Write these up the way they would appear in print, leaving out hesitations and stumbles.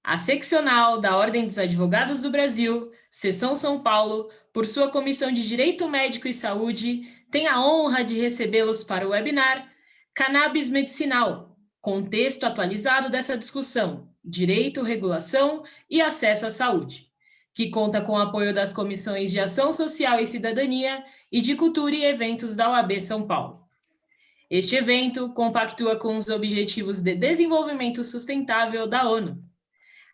A seccional da Ordem dos Advogados do Brasil, Seção São Paulo, por sua Comissão de Direito Médico e Saúde, tem a honra de recebê-los para o webinar Cannabis Medicinal, contexto atualizado dessa discussão, direito, regulação e acesso à saúde, que conta com o apoio das Comissões de Ação Social e Cidadania e de Cultura e Eventos da OAB São Paulo. Este evento compactua com os Objetivos de Desenvolvimento Sustentável da ONU.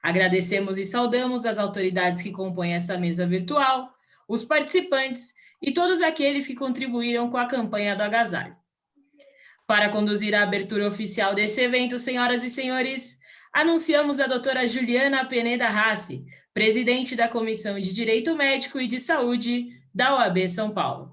Agradecemos e saudamos as autoridades que compõem essa mesa virtual, os participantes e todos aqueles que contribuíram com a campanha do agasalho. Para conduzir a abertura oficial desse evento, senhoras e senhores, anunciamos a doutora Juliana Peneda Rassi, presidente da Comissão de Direito Médico e de Saúde da OAB São Paulo.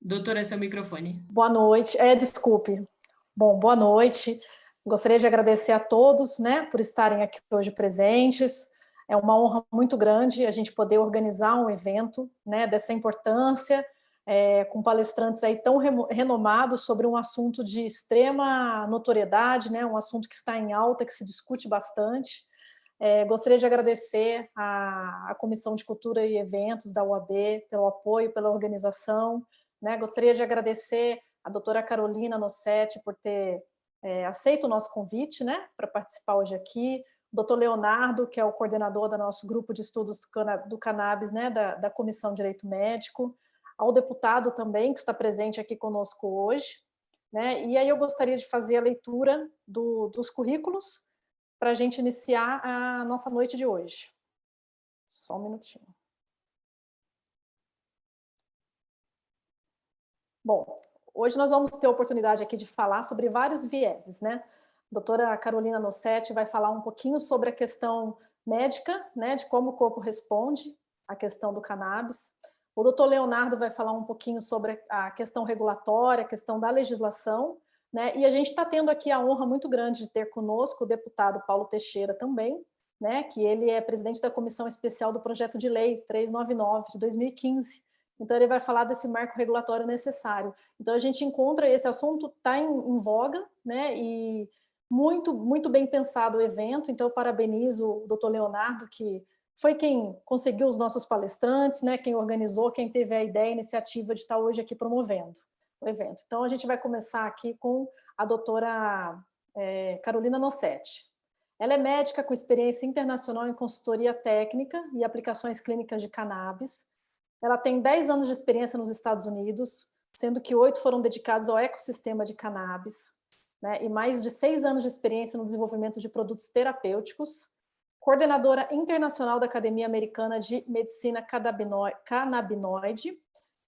Doutora, seu microfone. Boa noite. Desculpe. Bom, boa noite. Gostaria de agradecer a todos, né, por estarem aqui hoje presentes. É uma honra muito grande a gente poder organizar um evento, né, dessa importância, com palestrantes aí tão renomados sobre um assunto de extrema notoriedade, né, um assunto que está em alta, que se discute bastante. Gostaria de agradecer à Comissão de Cultura e Eventos da UAB pelo apoio, pela organização, né? Gostaria de agradecer a doutora Carolina Nossetti por ter aceito o nosso convite, né, para participar hoje aqui, o doutor Leonardo, que é o coordenador do nosso grupo de estudos do cannabis, né, da Comissão de Direito Médico, ao deputado também, que está presente aqui conosco hoje, né? E aí eu gostaria de fazer a leitura dos currículos para a gente iniciar a nossa noite de hoje. Só um minutinho. Bom, hoje nós vamos ter a oportunidade aqui de falar sobre vários vieses, né? A doutora Carolina Nossetti vai falar um pouquinho sobre a questão médica, né, de como o corpo responde à questão do cannabis. O doutor Leonardo vai falar um pouquinho sobre a questão regulatória, a questão da legislação, né? E a gente está tendo aqui a honra muito grande de ter conosco o deputado Paulo Teixeira também, né, que ele é presidente da Comissão Especial do Projeto de Lei 399 de 2015. Então, ele vai falar desse marco regulatório necessário. Então, a gente encontra esse assunto, está em voga, né? E muito, muito bem pensado o evento. Então, eu parabenizo o doutor Leonardo, que foi quem conseguiu os nossos palestrantes, né? Quem organizou, quem teve a ideia, a iniciativa de estar hoje aqui promovendo o evento. Então, a gente vai começar aqui com a doutora Carolina Nossetti. Ela é médica com experiência internacional em consultoria técnica e aplicações clínicas de cannabis. Ela tem 10 anos de experiência nos Estados Unidos, sendo que 8 foram dedicados ao ecossistema de cannabis, né, e mais de 6 anos de experiência no desenvolvimento de produtos terapêuticos, coordenadora internacional da Academia Americana de Medicina Canabinoide,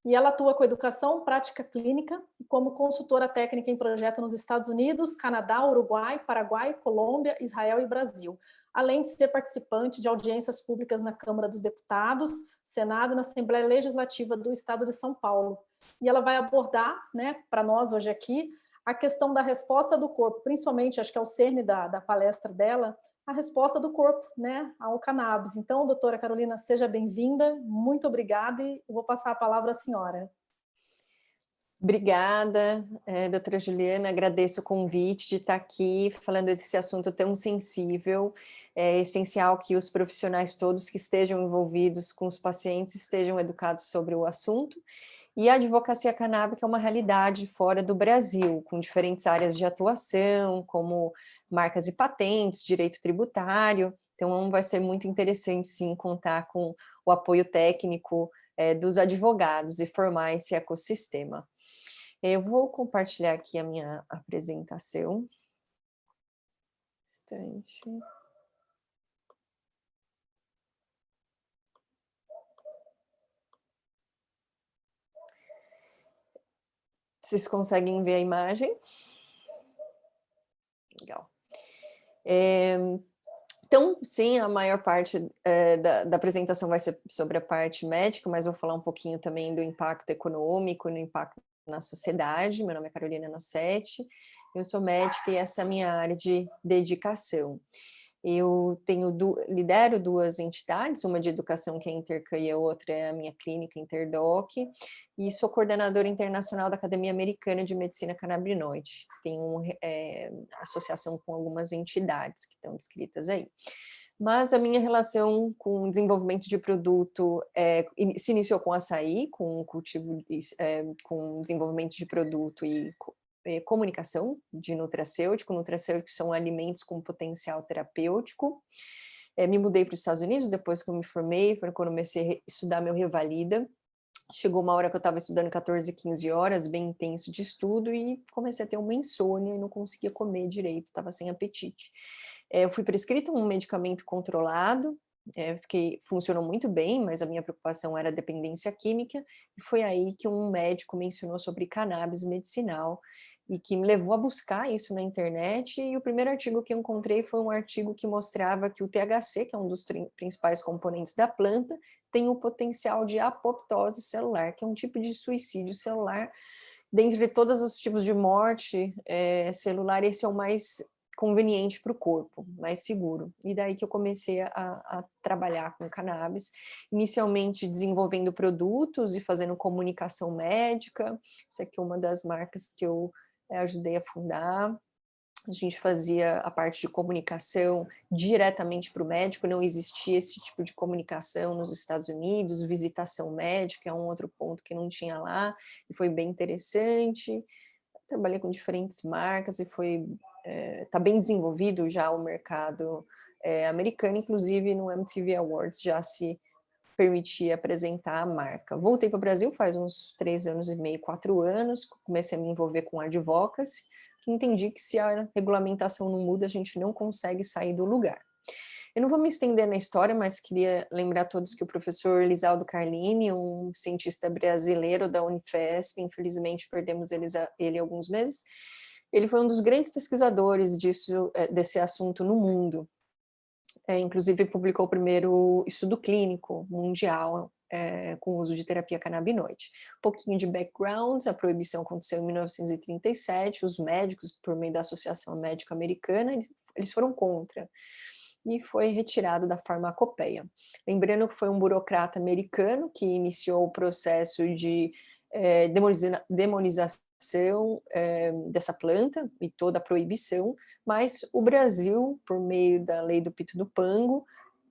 e ela atua com educação, prática clínica e como consultora técnica em projeto nos Estados Unidos, Canadá, Uruguai, Paraguai, Colômbia, Israel e Brasil, além de ser participante de audiências públicas na Câmara dos Deputados, Senado e na Assembleia Legislativa do Estado de São Paulo. E ela vai abordar, né, para nós hoje aqui, a questão da resposta do corpo, principalmente, acho que é o cerne da palestra dela, a resposta do corpo, né, ao cannabis. Então, doutora Carolina, seja bem-vinda, muito obrigada e eu vou passar a palavra à senhora. Obrigada, doutora Juliana, agradeço o convite de estar aqui falando desse assunto tão sensível. É essencial que os profissionais todos que estejam envolvidos com os pacientes estejam educados sobre o assunto. E a advocacia canábica é uma realidade fora do Brasil, com diferentes áreas de atuação, como marcas e patentes, direito tributário. Então, vai ser muito interessante, sim, contar com o apoio técnico dos advogados e formar esse ecossistema. Eu vou compartilhar aqui a minha apresentação. Instante. Vocês conseguem ver a imagem? Legal. Então, sim, a maior parte da apresentação vai ser sobre a parte médica, mas vou falar um pouquinho também do impacto econômico, no impacto na sociedade. Meu nome é Carolina Nossetti, eu sou médica e essa é a minha área de dedicação. Eu lidero 2 entidades, uma de educação, que é a Intercan, e a outra é a minha clínica, Interdoc, e sou coordenadora internacional da Academia Americana de Medicina Canabinoide. Tenho associação com algumas entidades que estão descritas aí. Mas a minha relação com o desenvolvimento de produto se iniciou com açaí, com cultivo, com desenvolvimento de produto e comunicação de nutracêutico. Nutracêuticos são alimentos com potencial terapêutico. Me mudei para os Estados Unidos depois que eu me formei, foi quando comecei a estudar meu Revalida. Chegou uma hora que eu estava estudando 14, 15 horas, bem intenso de estudo, e comecei a ter uma insônia e não conseguia comer direito, estava sem apetite. Eu fui prescrita um medicamento controlado, funcionou muito bem, mas a minha preocupação era a dependência química, e foi aí que um médico mencionou sobre cannabis medicinal, e que me levou a buscar isso na internet, e o primeiro artigo que eu encontrei foi um artigo que mostrava que o THC, que é um dos principais componentes da planta, tem o potencial de apoptose celular, que é um tipo de suicídio celular. Dentre todos os tipos de morte celular, esse é o mais conveniente para o corpo, mais seguro. E daí que eu comecei a trabalhar com cannabis, inicialmente desenvolvendo produtos e fazendo comunicação médica. Essa aqui é uma das marcas que eu ajudei a fundar. A gente fazia a parte de comunicação diretamente para o médico, não existia esse tipo de comunicação nos Estados Unidos, visitação médica é um outro ponto que não tinha lá, e foi bem interessante. Trabalhei com diferentes marcas e está bem desenvolvido já o mercado americano, inclusive no MTV Awards já se permitia apresentar a marca. Voltei para o Brasil faz uns 3 anos e meio, 4 anos, comecei a me envolver com advocacy, que entendi que se a regulamentação não muda, a gente não consegue sair do lugar. Eu não vou me estender na história, mas queria lembrar a todos que o professor Lisaldo Carlini, um cientista brasileiro da Unifesp, infelizmente perdemos ele há alguns meses, ele foi um dos grandes pesquisadores desse assunto no mundo. Inclusive publicou o primeiro estudo clínico mundial com o uso de terapia canabinoide. Um pouquinho de background: a proibição aconteceu em 1937, os médicos, por meio da Associação Médica Americana, eles foram contra, e foi retirado da farmacopeia. Lembrando que foi um burocrata americano que iniciou o processo de demonização dessa planta e toda a proibição, mas o Brasil, por meio da lei do Pito do Pango,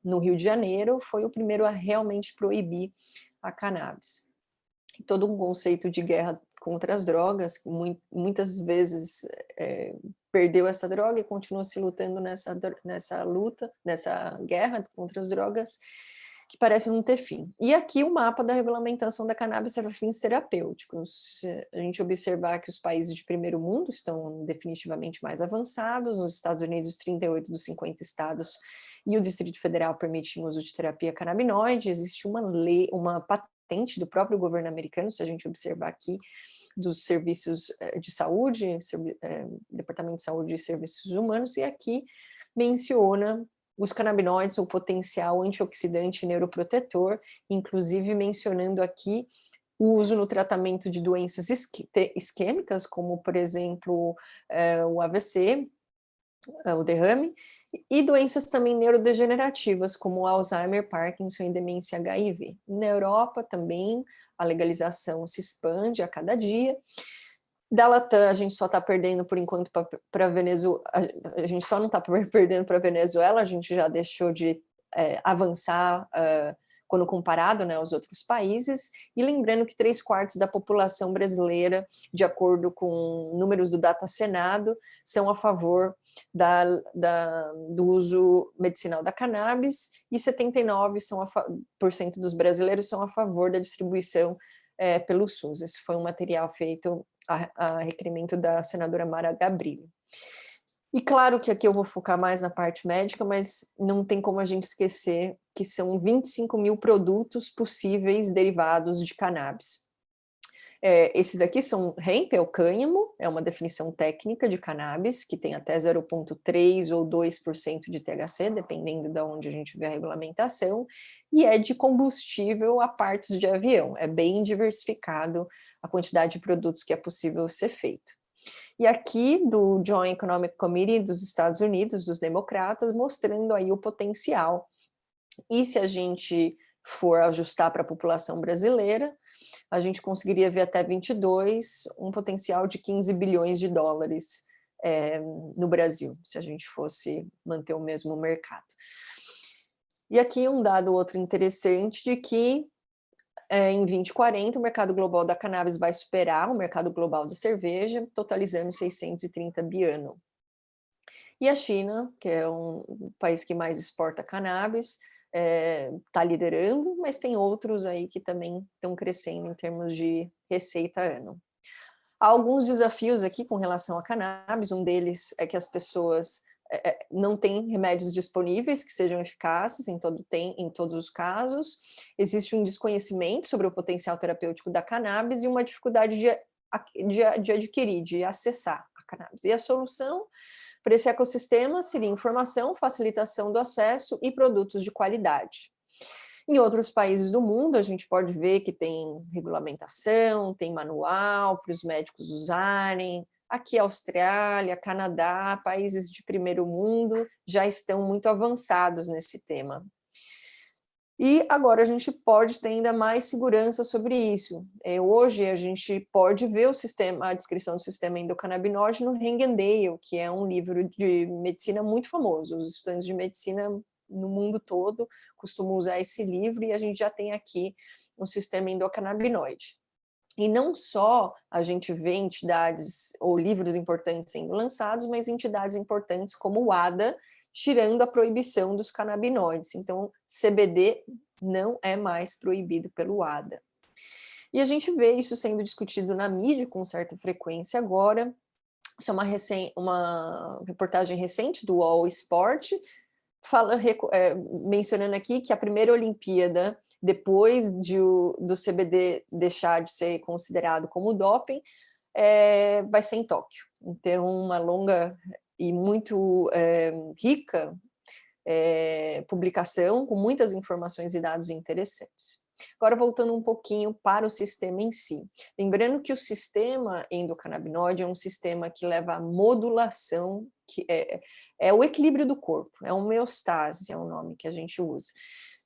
no Rio de Janeiro, foi o primeiro a realmente proibir a cannabis. E todo um conceito de guerra contra as drogas, que muitas vezes perdeu essa droga e continua se lutando nessa guerra contra as drogas, que parece não ter fim. E aqui o mapa da regulamentação da cannabis para fins terapêuticos. Se a gente observar que os países de primeiro mundo estão definitivamente mais avançados, nos Estados Unidos 38 dos 50 estados e o Distrito Federal permitem o uso de terapia canabinoide. Existe uma lei, uma patente do próprio governo americano, se a gente observar aqui, dos serviços de saúde, Departamento de Saúde e Serviços Humanos, e aqui menciona os canabinoides, o potencial antioxidante e neuroprotetor, inclusive mencionando aqui o uso no tratamento de doenças isquêmicas, como, por exemplo, o AVC, o derrame, e doenças também neurodegenerativas, como Alzheimer, Parkinson e demência HIV. Na Europa também, a legalização se expande a cada dia. Da Latam, a gente só está perdendo, por enquanto, para a Venezuela. A gente só não está perdendo para a Venezuela, a gente já deixou de avançar quando comparado, né, aos outros países. E lembrando que 3/4 da população brasileira, de acordo com números do Data Senado, são a favor do uso medicinal da cannabis, e 79% dos brasileiros são a favor da distribuição pelo SUS. Esse foi um material feito a requerimento da senadora Mara Gabrilli. E claro que aqui eu vou focar mais na parte médica, mas não tem como a gente esquecer que são 25 mil produtos possíveis derivados de cannabis. Esses daqui são hemp, é o cânhamo, é uma definição técnica de cannabis, que tem até 0,3% ou 2% de THC, dependendo de onde a gente vê a regulamentação, e é de combustível a partes de avião. É bem diversificado a quantidade de produtos que é possível ser feito. e aqui do Joint Economic Committee dos Estados Unidos, dos democratas, mostrando aí o potencial. E se a gente for ajustar para a população brasileira, a gente conseguiria ver até 22 um potencial de 15 bilhões de dólares no Brasil, se a gente fosse manter o mesmo mercado. E aqui um dado outro interessante de que em 2040 o mercado global da cannabis vai superar o mercado global da cerveja, totalizando 630 bi ano. E a China, que é o país que mais exporta cannabis, está liderando, mas tem outros aí que também estão crescendo em termos de receita ano. Há alguns desafios aqui com relação à cannabis, um deles é que as pessoas não têm remédios disponíveis que sejam eficazes em todos os casos, existe um desconhecimento sobre o potencial terapêutico da cannabis e uma dificuldade de adquirir, de acessar a cannabis. E a solução para esse ecossistema seria informação, facilitação do acesso e produtos de qualidade. Em outros países do mundo, a gente pode ver que tem regulamentação, tem manual para os médicos usarem. Aqui, Austrália, Canadá, países de primeiro mundo já estão muito avançados nesse tema. E agora a gente pode ter ainda mais segurança sobre isso. Hoje a gente pode ver a descrição do sistema endocannabinoide no Hengendale, que é um livro de medicina muito famoso. Os estudantes de medicina no mundo todo costumam usar esse livro e a gente já tem aqui um sistema endocannabinoide. E não só a gente vê entidades ou livros importantes sendo lançados, mas entidades importantes como o ADA, tirando a proibição dos canabinoides. Então, CBD não é mais proibido pelo ADA. E a gente vê isso sendo discutido na mídia com certa frequência agora. Isso é uma reportagem recente do All Sport, mencionando aqui que a primeira Olimpíada, depois do CBD deixar de ser considerado como doping, vai ser em Tóquio. Então, uma longa e muito rica publicação, com muitas informações e dados interessantes. Agora, voltando um pouquinho para o sistema em si. Lembrando que o sistema endocannabinoide é um sistema que leva à modulação, que é o equilíbrio do corpo, é a homeostase, é o nome que a gente usa.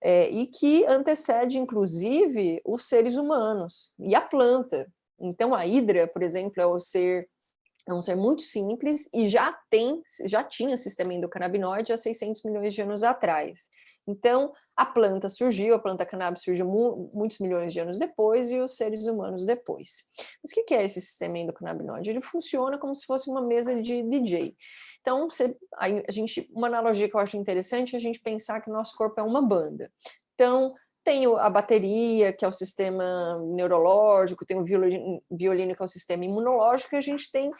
E que antecede, inclusive, os seres humanos e a planta. Então, a hidra, por exemplo, é um ser muito simples e já tinha sistema endocannabinoide há 600 milhões de anos atrás. Então, a planta cannabis surgiu muitos milhões de anos depois e os seres humanos depois. Mas o que é esse sistema endocannabinoide? Ele funciona como se fosse uma mesa de DJ. Então, uma analogia que eu acho interessante é a gente pensar que o nosso corpo é uma banda. Então, tem a bateria, que é o sistema neurológico, tem o violino, que é o sistema imunológico, e a gente tem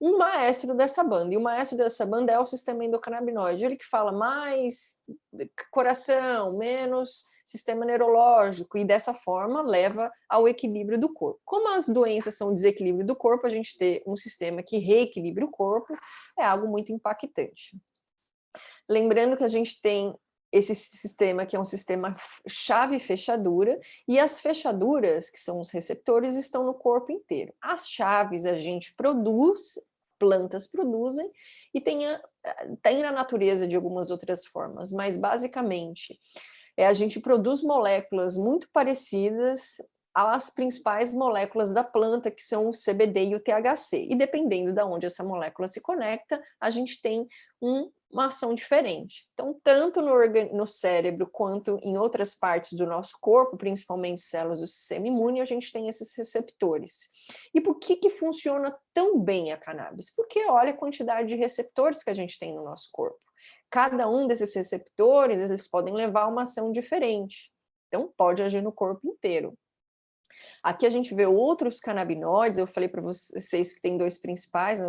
um maestro dessa banda, e o maestro dessa banda é o sistema endocannabinoide, ele que fala mais coração, menos sistema neurológico, e dessa forma leva ao equilíbrio do corpo. Como as doenças são desequilíbrio do corpo, a gente ter um sistema que reequilibra o corpo é algo muito impactante. Lembrando que a gente tem esse sistema que é um sistema chave-fechadura, e as fechaduras, que são os receptores, estão no corpo inteiro. As chaves a gente produz, plantas produzem, e tem na natureza de algumas outras formas, mas basicamente a gente produz moléculas muito parecidas às principais moléculas da planta, que são o CBD e o THC, e dependendo de onde essa molécula se conecta, a gente tem uma ação diferente. Então, tanto no cérebro quanto em outras partes do nosso corpo, principalmente células do sistema imune, a gente tem esses receptores. E por que funciona tão bem a cannabis? Porque olha a quantidade de receptores que a gente tem no nosso corpo. Cada um desses receptores, eles podem levar a uma ação diferente. Então, pode agir no corpo inteiro. Aqui a gente vê outros canabinoides, eu falei para vocês que tem dois principais, né,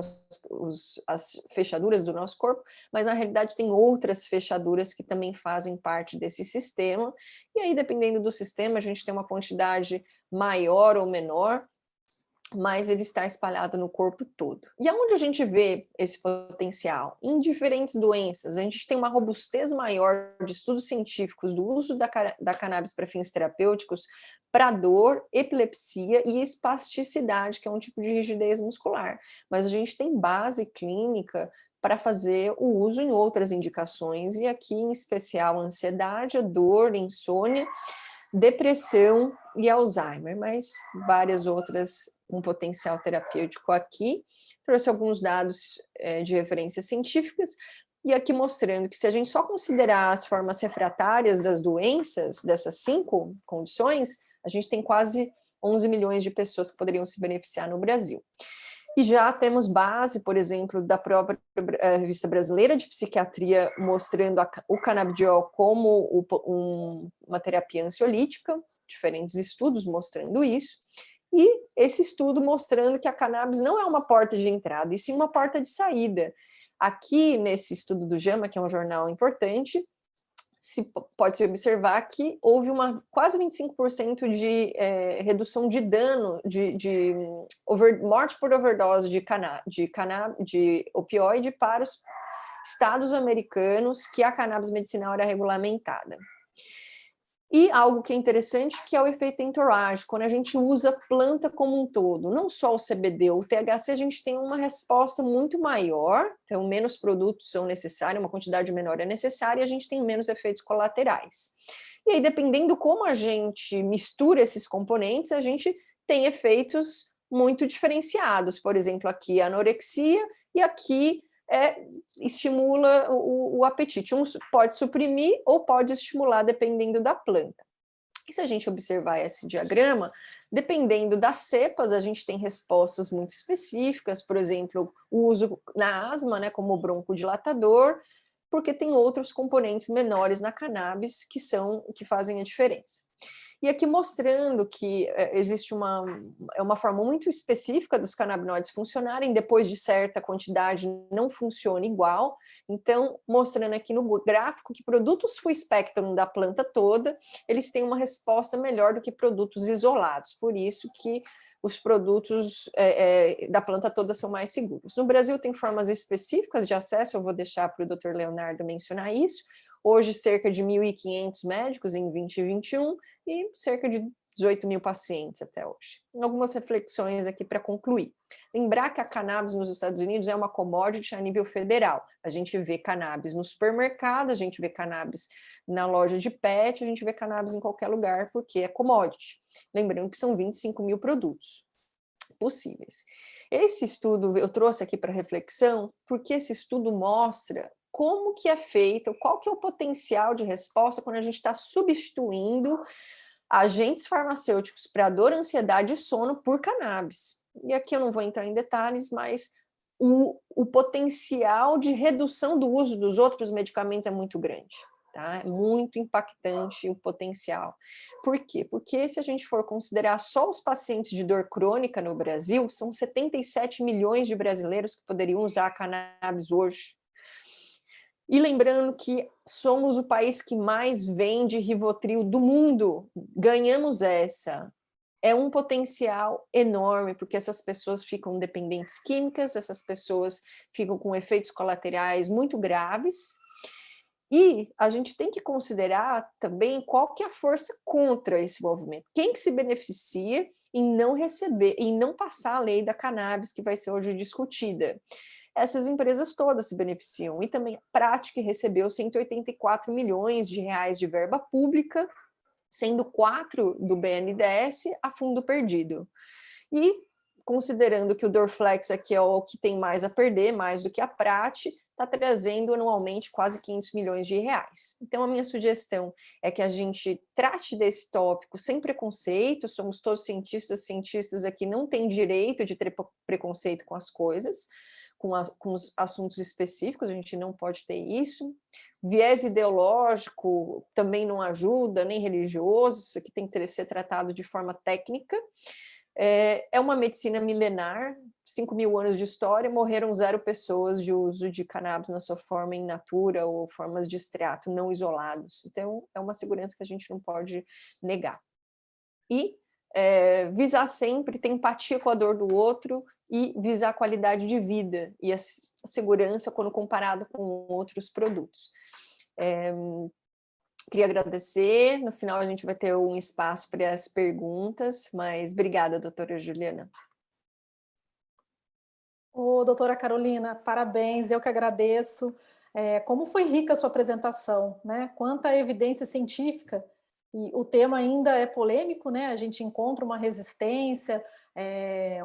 as fechaduras do nosso corpo, mas na realidade tem outras fechaduras que também fazem parte desse sistema, e aí dependendo do sistema a gente tem uma quantidade maior ou menor, mas ele está espalhado no corpo todo. E aonde a gente vê esse potencial? Em diferentes doenças, a gente tem uma robustez maior de estudos científicos do uso da cannabis para fins terapêuticos para dor, epilepsia e espasticidade, que é um tipo de rigidez muscular. Mas a gente tem base clínica para fazer o uso em outras indicações, e aqui em especial ansiedade, dor, insônia, depressão e Alzheimer, mas várias outras com potencial terapêutico aqui. Trouxe alguns dados de referências científicas, e aqui mostrando que se a gente só considerar as formas refratárias das doenças, dessas 5 condições, a gente tem quase 11 milhões de pessoas que poderiam se beneficiar no Brasil. E já temos base, por exemplo, da própria Revista Brasileira de Psiquiatria, mostrando o canabidiol como uma terapia ansiolítica, diferentes estudos mostrando isso, e esse estudo mostrando que a cannabis não é uma porta de entrada, e sim uma porta de saída. Aqui, nesse estudo do JAMA, que é um jornal importante, pode-se observar que houve quase 25% de redução de dano, de morte por overdose de opioide para os estados americanos que a cannabis medicinal era regulamentada. E algo que é interessante, que é o efeito entourage, quando a gente usa a planta como um todo, não só o CBD, o THC, a gente tem uma resposta muito maior, então menos produtos são necessários, uma quantidade menor é necessária, e a gente tem menos efeitos colaterais. E aí, dependendo como a gente mistura esses componentes, a gente tem efeitos muito diferenciados. Por exemplo, aqui a anorexia, e aqui estimula o apetite. Um pode suprimir ou pode estimular, dependendo da planta. E se a gente observar esse diagrama, dependendo das cepas, a gente tem respostas muito específicas, por exemplo, o uso na asma, né, como broncodilatador, porque tem outros componentes menores na cannabis que fazem a diferença. E aqui mostrando que existe uma forma muito específica dos canabinoides funcionarem, depois de certa quantidade não funciona igual. Então, mostrando aqui no gráfico que produtos full spectrum da planta toda, eles têm uma resposta melhor do que produtos isolados. Por isso que os produtos da planta toda são mais seguros. No Brasil tem formas específicas de acesso, eu vou deixar para o Dr. Leonardo mencionar isso. Hoje, cerca de 1.500 médicos em 2021 e cerca de 18 mil pacientes até hoje. Algumas reflexões aqui para concluir. Lembrar que a cannabis nos Estados Unidos é uma commodity a nível federal. A gente vê cannabis no supermercado, a gente vê cannabis na loja de pet, a gente vê cannabis em qualquer lugar, porque é commodity. Lembrando que são 25 mil produtos possíveis. Esse estudo eu trouxe aqui para reflexão, porque esse estudo mostra como que é feito, qual que é o potencial de resposta quando a gente está substituindo agentes farmacêuticos para dor, ansiedade e sono por cannabis. E aqui eu não vou entrar em detalhes, mas o potencial de redução do uso dos outros medicamentos é muito grande. Tá? É muito impactante o potencial. Por quê? Porque se a gente for considerar só os pacientes de dor crônica no Brasil, são 77 milhões de brasileiros que poderiam usar a cannabis hoje. E lembrando que somos o país que mais vende Rivotril do mundo, ganhamos essa. É um potencial enorme, porque essas pessoas ficam dependentes químicas, essas pessoas ficam com efeitos colaterais muito graves, e a gente tem que considerar também qual que é a força contra esse movimento. Quem que se beneficia em não receber, em não passar a lei da cannabis, que vai ser hoje discutida? Essas empresas todas se beneficiam, e também a Prati, que recebeu 184 milhões de reais de verba pública, sendo 4 do BNDES a fundo perdido. E considerando que o Dorflex aqui é o que tem mais a perder, mais do que a Prati, está trazendo anualmente quase 500 milhões de reais. Então, a minha sugestão é que a gente trate desse tópico sem preconceito, somos todos cientistas aqui não têm direito de ter preconceito com as coisas, com os assuntos específicos, a gente não pode ter isso. Viés ideológico também não ajuda, nem religioso, isso aqui tem que ser tratado de forma técnica. É uma medicina milenar, 5 mil anos de história, morreram 0 pessoas de uso de cannabis na sua forma in natura ou formas de extrato não isolados. Então, é uma segurança que a gente não pode negar. E visar sempre ter empatia com a dor do outro e visar a qualidade de vida e a segurança quando comparado com outros produtos. Queria agradecer, no final a gente vai ter um espaço para as perguntas, mas obrigada, doutora Juliana. Ô, doutora Carolina, parabéns, eu que agradeço. Como foi rica a sua apresentação, né? Quanta evidência científica, e o tema ainda é polêmico, né? A gente encontra uma resistência,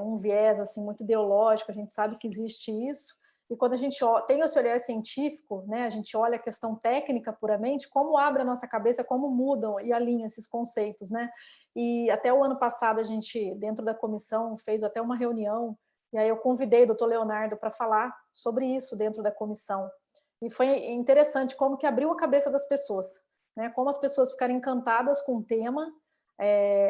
um viés assim, muito ideológico, a gente sabe que existe isso, e quando a gente tem esse olhar científico, né, a gente olha a questão técnica puramente, como abre a nossa cabeça, como mudam e alinham esses conceitos, né? E até o ano passado a gente, dentro da comissão, fez até uma reunião, e aí eu convidei o doutor Leonardo para falar sobre isso dentro da comissão. E foi interessante como que abriu a cabeça das pessoas, né? Como as pessoas ficaram encantadas com o tema.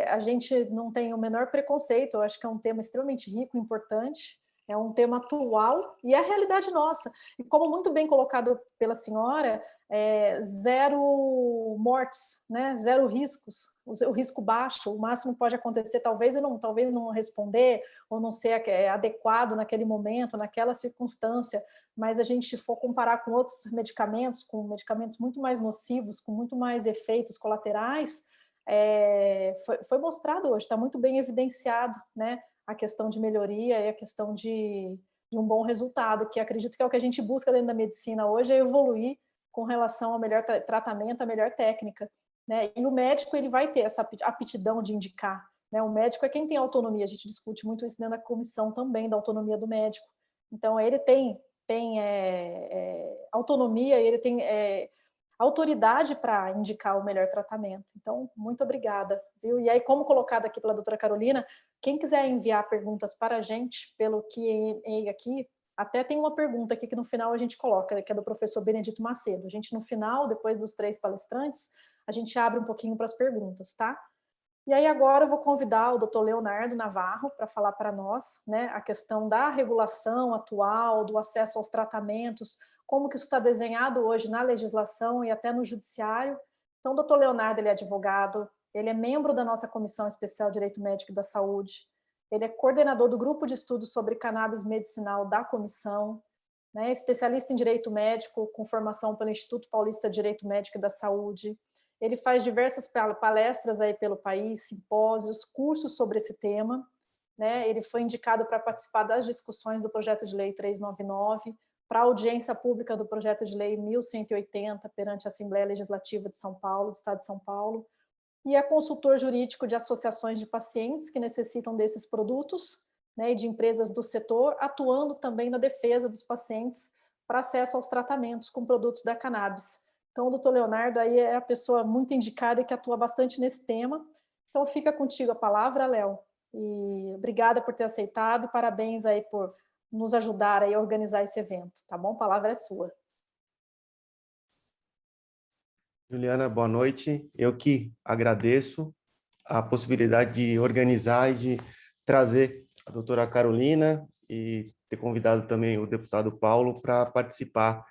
A gente não tem o menor preconceito, eu acho que é um tema extremamente rico, importante, é um tema atual e é a realidade nossa. E como muito bem colocado pela senhora, zero mortes, né? Zero riscos, o risco baixo, o máximo que pode acontecer, talvez não responder ou não ser adequado naquele momento, naquela circunstância, mas a gente for comparar com outros medicamentos, com medicamentos muito mais nocivos, com muito mais efeitos colaterais, foi mostrado hoje, está muito bem evidenciado, né? A questão de melhoria e a questão de um bom resultado, que acredito que é o que a gente busca dentro da medicina hoje, é evoluir com relação ao melhor tratamento, a melhor técnica, né? E o médico, ele vai ter essa aptidão de indicar, né? O médico é quem tem autonomia, a gente discute muito isso dentro da comissão também, da autonomia do médico. Então, ele tem autonomia, ele tem autoridade para indicar o melhor tratamento. Então, muito obrigada, viu? E aí, como colocado aqui pela doutora Carolina, quem quiser enviar perguntas para a gente pelo Q&A aqui, até tem uma pergunta aqui que no final a gente coloca, que é do professor Benedito Macedo. A gente, no final, depois dos 3 palestrantes, a gente abre um pouquinho para as perguntas, tá? E aí agora eu vou convidar o doutor Leonardo Navarro para falar para nós, né, a questão da regulação atual, do acesso aos tratamentos, como que isso está desenhado hoje na legislação e até no judiciário. Então, o doutor Leonardo, ele é advogado, ele é membro da nossa Comissão Especial de Direito Médico e da Saúde, ele é coordenador do grupo de estudos sobre cannabis medicinal da comissão, né, especialista em direito médico, com formação pelo Instituto Paulista de Direito Médico e da Saúde. Ele faz diversas palestras aí pelo país, simpósios, cursos sobre esse tema, né? Ele foi indicado para participar das discussões do projeto de lei 399, para a audiência pública do projeto de lei 1180 perante a Assembleia Legislativa de São Paulo, Estado de São Paulo, e é consultor jurídico de associações de pacientes que necessitam desses produtos, né, e de empresas do setor, atuando também na defesa dos pacientes para acesso aos tratamentos com produtos da cannabis. Então, o doutor Leonardo aí é a pessoa muito indicada e que atua bastante nesse tema. Então, fica contigo a palavra, Léo. E obrigada por ter aceitado, parabéns aí por nos ajudar aí a organizar esse evento, tá bom? A palavra é sua. Juliana, boa noite. Eu que agradeço a possibilidade de organizar e de trazer a doutora Carolina e ter convidado também o deputado Paulo para participar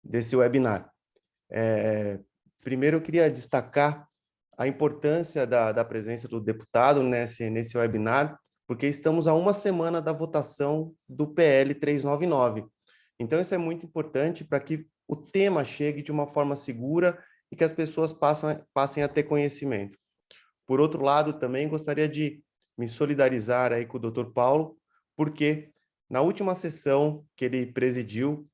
desse webinar. Primeiro, eu queria destacar a importância da presença do deputado nesse webinar, porque estamos a uma semana da votação do PL 399. Então, isso é muito importante para que o tema chegue de uma forma segura e que as pessoas passem a ter conhecimento. Por outro lado, também gostaria de me solidarizar aí com o Dr. Paulo, porque na última sessão que ele presidiu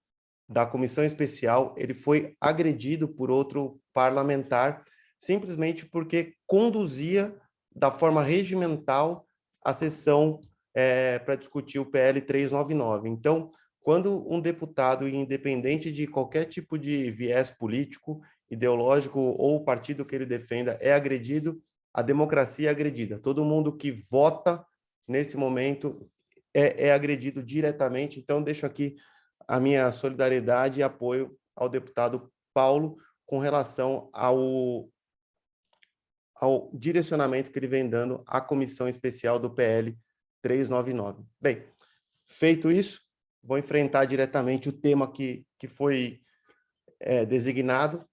da comissão especial, ele foi agredido por outro parlamentar, simplesmente porque conduzia da forma regimental a sessão para discutir o PL 399. Então, quando um deputado, independente de qualquer tipo de viés político, ideológico ou o partido que ele defenda, é agredido, a democracia é agredida. Todo mundo que vota nesse momento é agredido diretamente. Então, deixo aqui a minha solidariedade e apoio ao deputado Paulo com relação ao direcionamento que ele vem dando à comissão especial do PL 399. Bem, feito isso, vou enfrentar diretamente o tema que foi designado.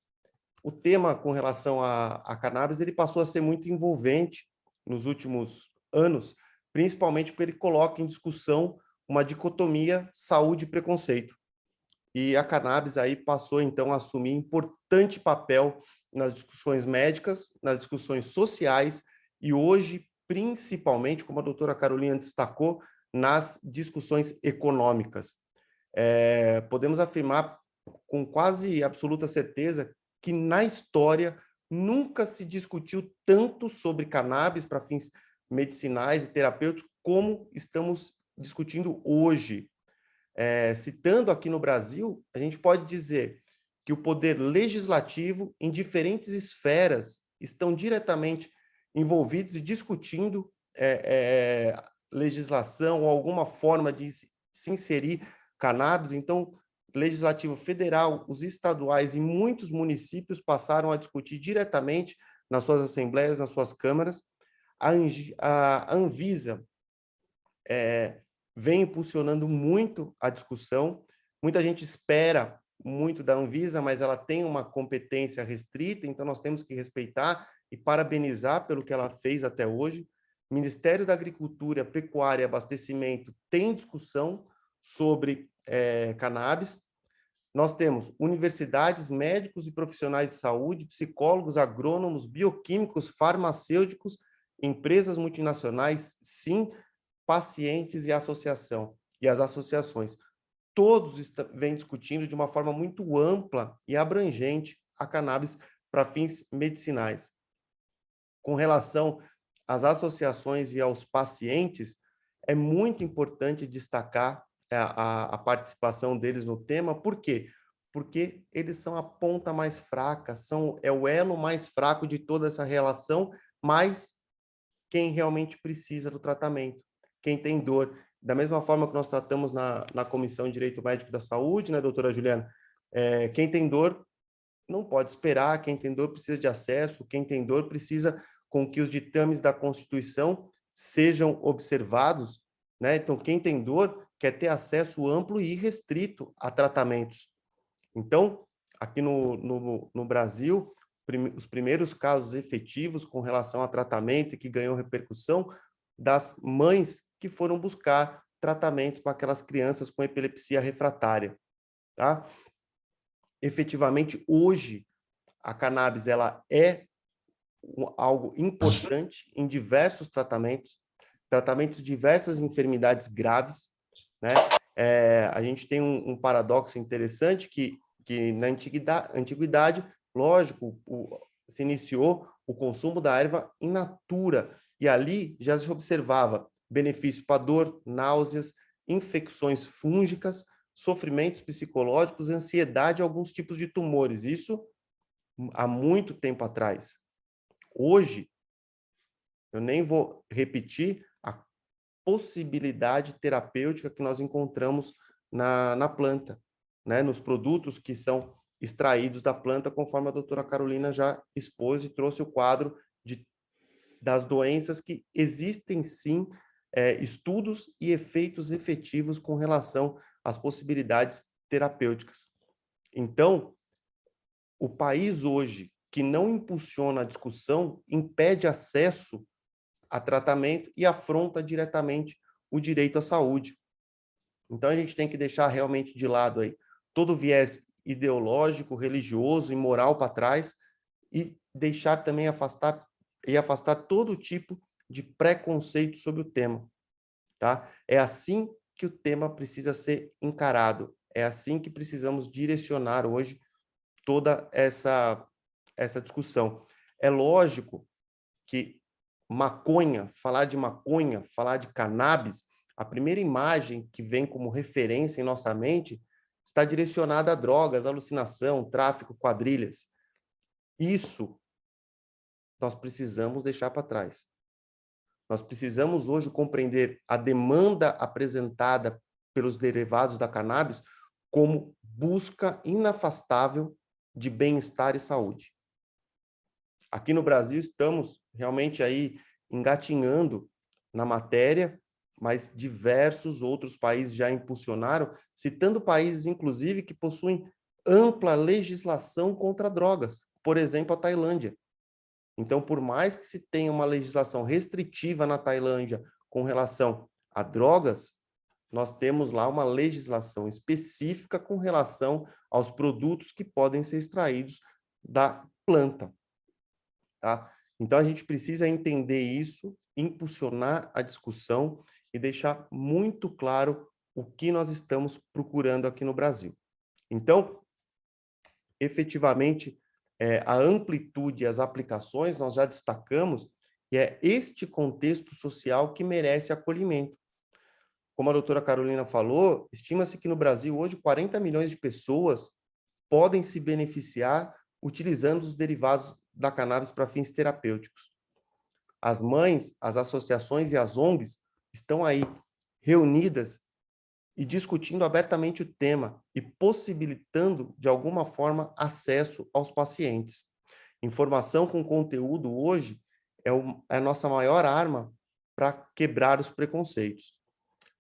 O tema com relação à cannabis, ele passou a ser muito envolvente nos últimos anos, principalmente porque ele coloca em discussão uma dicotomia saúde e preconceito. e a cannabis aí passou, então, a assumir importante papel nas discussões médicas, nas discussões sociais e hoje, principalmente, como a doutora Carolina destacou, nas discussões econômicas. Podemos afirmar com quase absoluta certeza que, na história, nunca se discutiu tanto sobre cannabis para fins medicinais e terapêuticos como estamos discutindo hoje. Citando aqui no Brasil, a gente pode dizer que o poder legislativo, em diferentes esferas, estão diretamente envolvidos e discutindo legislação ou alguma forma de se inserir cannabis. Então, legislativo federal, os estaduais e muitos municípios passaram a discutir diretamente nas suas assembleias, nas suas câmaras. A Anvisa vem impulsionando muito a discussão. Muita gente espera muito da Anvisa, mas ela tem uma competência restrita, então nós temos que respeitar e parabenizar pelo que ela fez até hoje. O Ministério da Agricultura, Pecuária e Abastecimento tem discussão sobre cannabis. Nós temos universidades, médicos e profissionais de saúde, psicólogos, agrônomos, bioquímicos, farmacêuticos, empresas multinacionais, sim, pacientes e associação, e as associações. Todos vêm discutindo de uma forma muito ampla e abrangente a cannabis para fins medicinais. Com relação às associações e aos pacientes, é muito importante destacar a participação deles no tema. Por quê? Porque eles são a ponta mais fraca, é o elo mais fraco de toda essa relação, mas quem realmente precisa do tratamento, quem tem dor. Da mesma forma que nós tratamos na Comissão de Direito Médico da Saúde, né, doutora Juliana? Quem tem dor não pode esperar, quem tem dor precisa de acesso, quem tem dor precisa com que os ditames da Constituição sejam observados, né? Então, quem tem dor quer ter acesso amplo e irrestrito a tratamentos. Então, aqui no Brasil, os primeiros casos efetivos com relação a tratamento e que ganhou repercussão das mães que foram buscar tratamento para aquelas crianças com epilepsia refratária, tá? Efetivamente, hoje, a cannabis ela é algo importante em diversos tratamentos de diversas enfermidades graves, né? A gente tem um paradoxo interessante que na antiguidade, lógico, se iniciou o consumo da erva in natura, e ali já se observava benefício para dor, náuseas, infecções fúngicas, sofrimentos psicológicos, ansiedade e alguns tipos de tumores. Isso há muito tempo atrás. Hoje, eu nem vou repetir a possibilidade terapêutica que nós encontramos na planta, né? Nos produtos que são extraídos da planta, conforme a doutora Carolina já expôs e trouxe o quadro das doenças que existem, sim, estudos e efeitos efetivos com relação às possibilidades terapêuticas. Então, o país hoje que não impulsiona a discussão impede acesso a tratamento e afronta diretamente o direito à saúde. Então, a gente tem que deixar realmente de lado aí todo o viés ideológico, religioso e moral para trás e deixar também afastar todo tipo de preconceito sobre o tema, tá? É assim que o tema precisa ser encarado, é assim que precisamos direcionar hoje toda essa discussão. É lógico que falar de cannabis, a primeira imagem que vem como referência em nossa mente está direcionada a drogas, alucinação, tráfico, quadrilhas. Isso nós precisamos deixar para trás. Nós precisamos hoje compreender a demanda apresentada pelos derivados da cannabis como busca inafastável de bem-estar e saúde. Aqui no Brasil estamos realmente aí engatinhando na matéria, mas diversos outros países já impulsionaram, citando países, inclusive, que possuem ampla legislação contra drogas, por exemplo, a Tailândia. Então, por mais que se tenha uma legislação restritiva na Tailândia com relação a drogas, nós temos lá uma legislação específica com relação aos produtos que podem ser extraídos da planta, tá? Então, a gente precisa entender isso, impulsionar a discussão e deixar muito claro o que nós estamos procurando aqui no Brasil. Então, efetivamente, a amplitude e as aplicações nós já destacamos, e é este contexto social que merece acolhimento. Como a doutora Carolina falou, estima-se que no Brasil hoje 40 milhões de pessoas podem se beneficiar utilizando os derivados da cannabis para fins terapêuticos. As mães, as associações e as ONGs estão aí reunidas e discutindo abertamente o tema e possibilitando, de alguma forma, acesso aos pacientes. Informação com conteúdo hoje é a nossa maior arma para quebrar os preconceitos.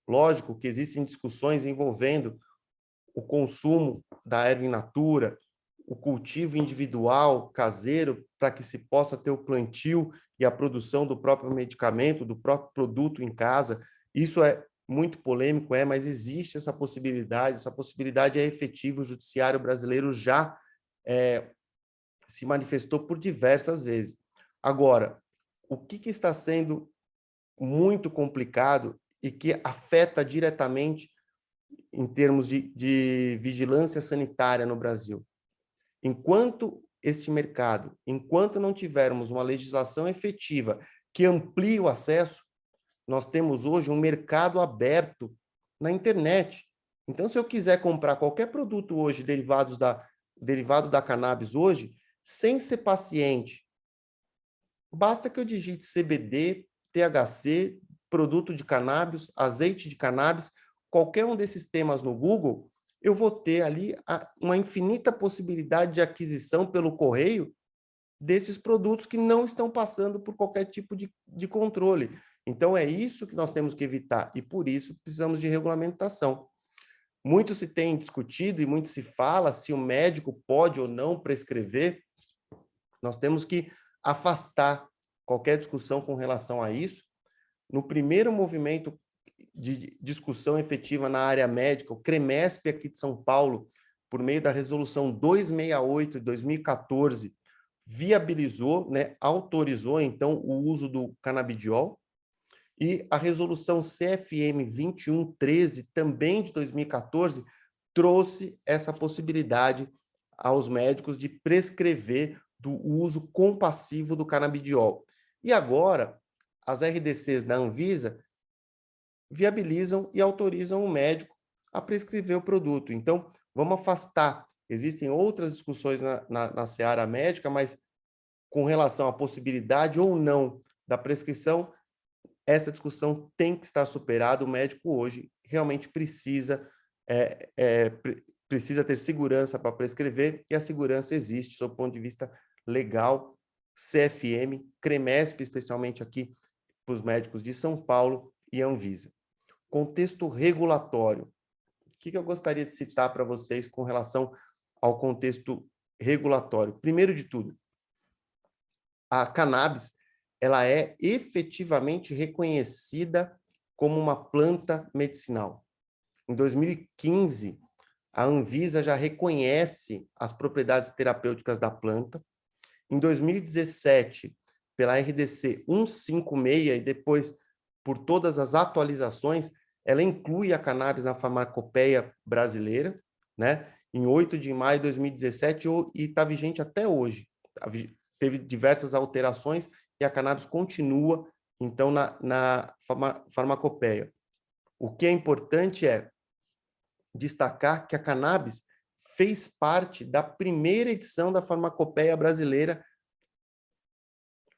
Lógico que existem discussões envolvendo o consumo da erva in natura, o cultivo individual, caseiro, para que se possa ter o plantio e a produção do próprio medicamento, do próprio produto em casa. Isso é muito polêmico, mas existe essa possibilidade é efetiva, o judiciário brasileiro já se manifestou por diversas vezes. Agora, o que está sendo muito complicado e que afeta diretamente em termos de vigilância sanitária no Brasil? Enquanto não tivermos uma legislação efetiva que amplie o acesso, nós temos hoje um mercado aberto na internet. Então, se eu quiser comprar qualquer produto hoje derivado da cannabis hoje, sem ser paciente, basta que eu digite CBD, THC, produto de cannabis, azeite de cannabis, qualquer um desses temas no Google, eu vou ter ali uma infinita possibilidade de aquisição pelo correio desses produtos que não estão passando por qualquer tipo de controle. Então, é isso que nós temos que evitar, e por isso precisamos de regulamentação. Muito se tem discutido e muito se fala se o médico pode ou não prescrever. Nós temos que afastar qualquer discussão com relação a isso. No primeiro movimento de discussão efetiva na área médica, o CREMESP aqui de São Paulo, por meio da resolução 268 de 2014, viabilizou, autorizou, então, o uso do canabidiol, e a resolução CFM 2113, também de 2014, trouxe essa possibilidade aos médicos de prescrever do uso compassivo do canabidiol. E agora, as RDCs da Anvisa viabilizam e autorizam o médico a prescrever o produto. Então, vamos afastar. Existem outras discussões na seara médica, mas com relação à possibilidade ou não da prescrição, essa discussão tem que estar superada. O médico hoje realmente precisa ter segurança para prescrever, e a segurança existe, sob o ponto de vista legal, CFM, CREMESP, especialmente aqui para os médicos de São Paulo, e Anvisa. Contexto regulatório. O que eu gostaria de citar para vocês com relação ao contexto regulatório? Primeiro de tudo, a cannabis, ela é efetivamente reconhecida como uma planta medicinal. Em 2015, a Anvisa já reconhece as propriedades terapêuticas da planta. Em 2017, pela RDC 156 e depois por todas as atualizações, ela inclui a cannabis na farmacopeia brasileira, em 8 de maio de 2017, e está vigente até hoje. Teve diversas alterações e a cannabis continua, então, na farmacopeia. O que é importante é destacar que a cannabis fez parte da primeira edição da farmacopeia brasileira,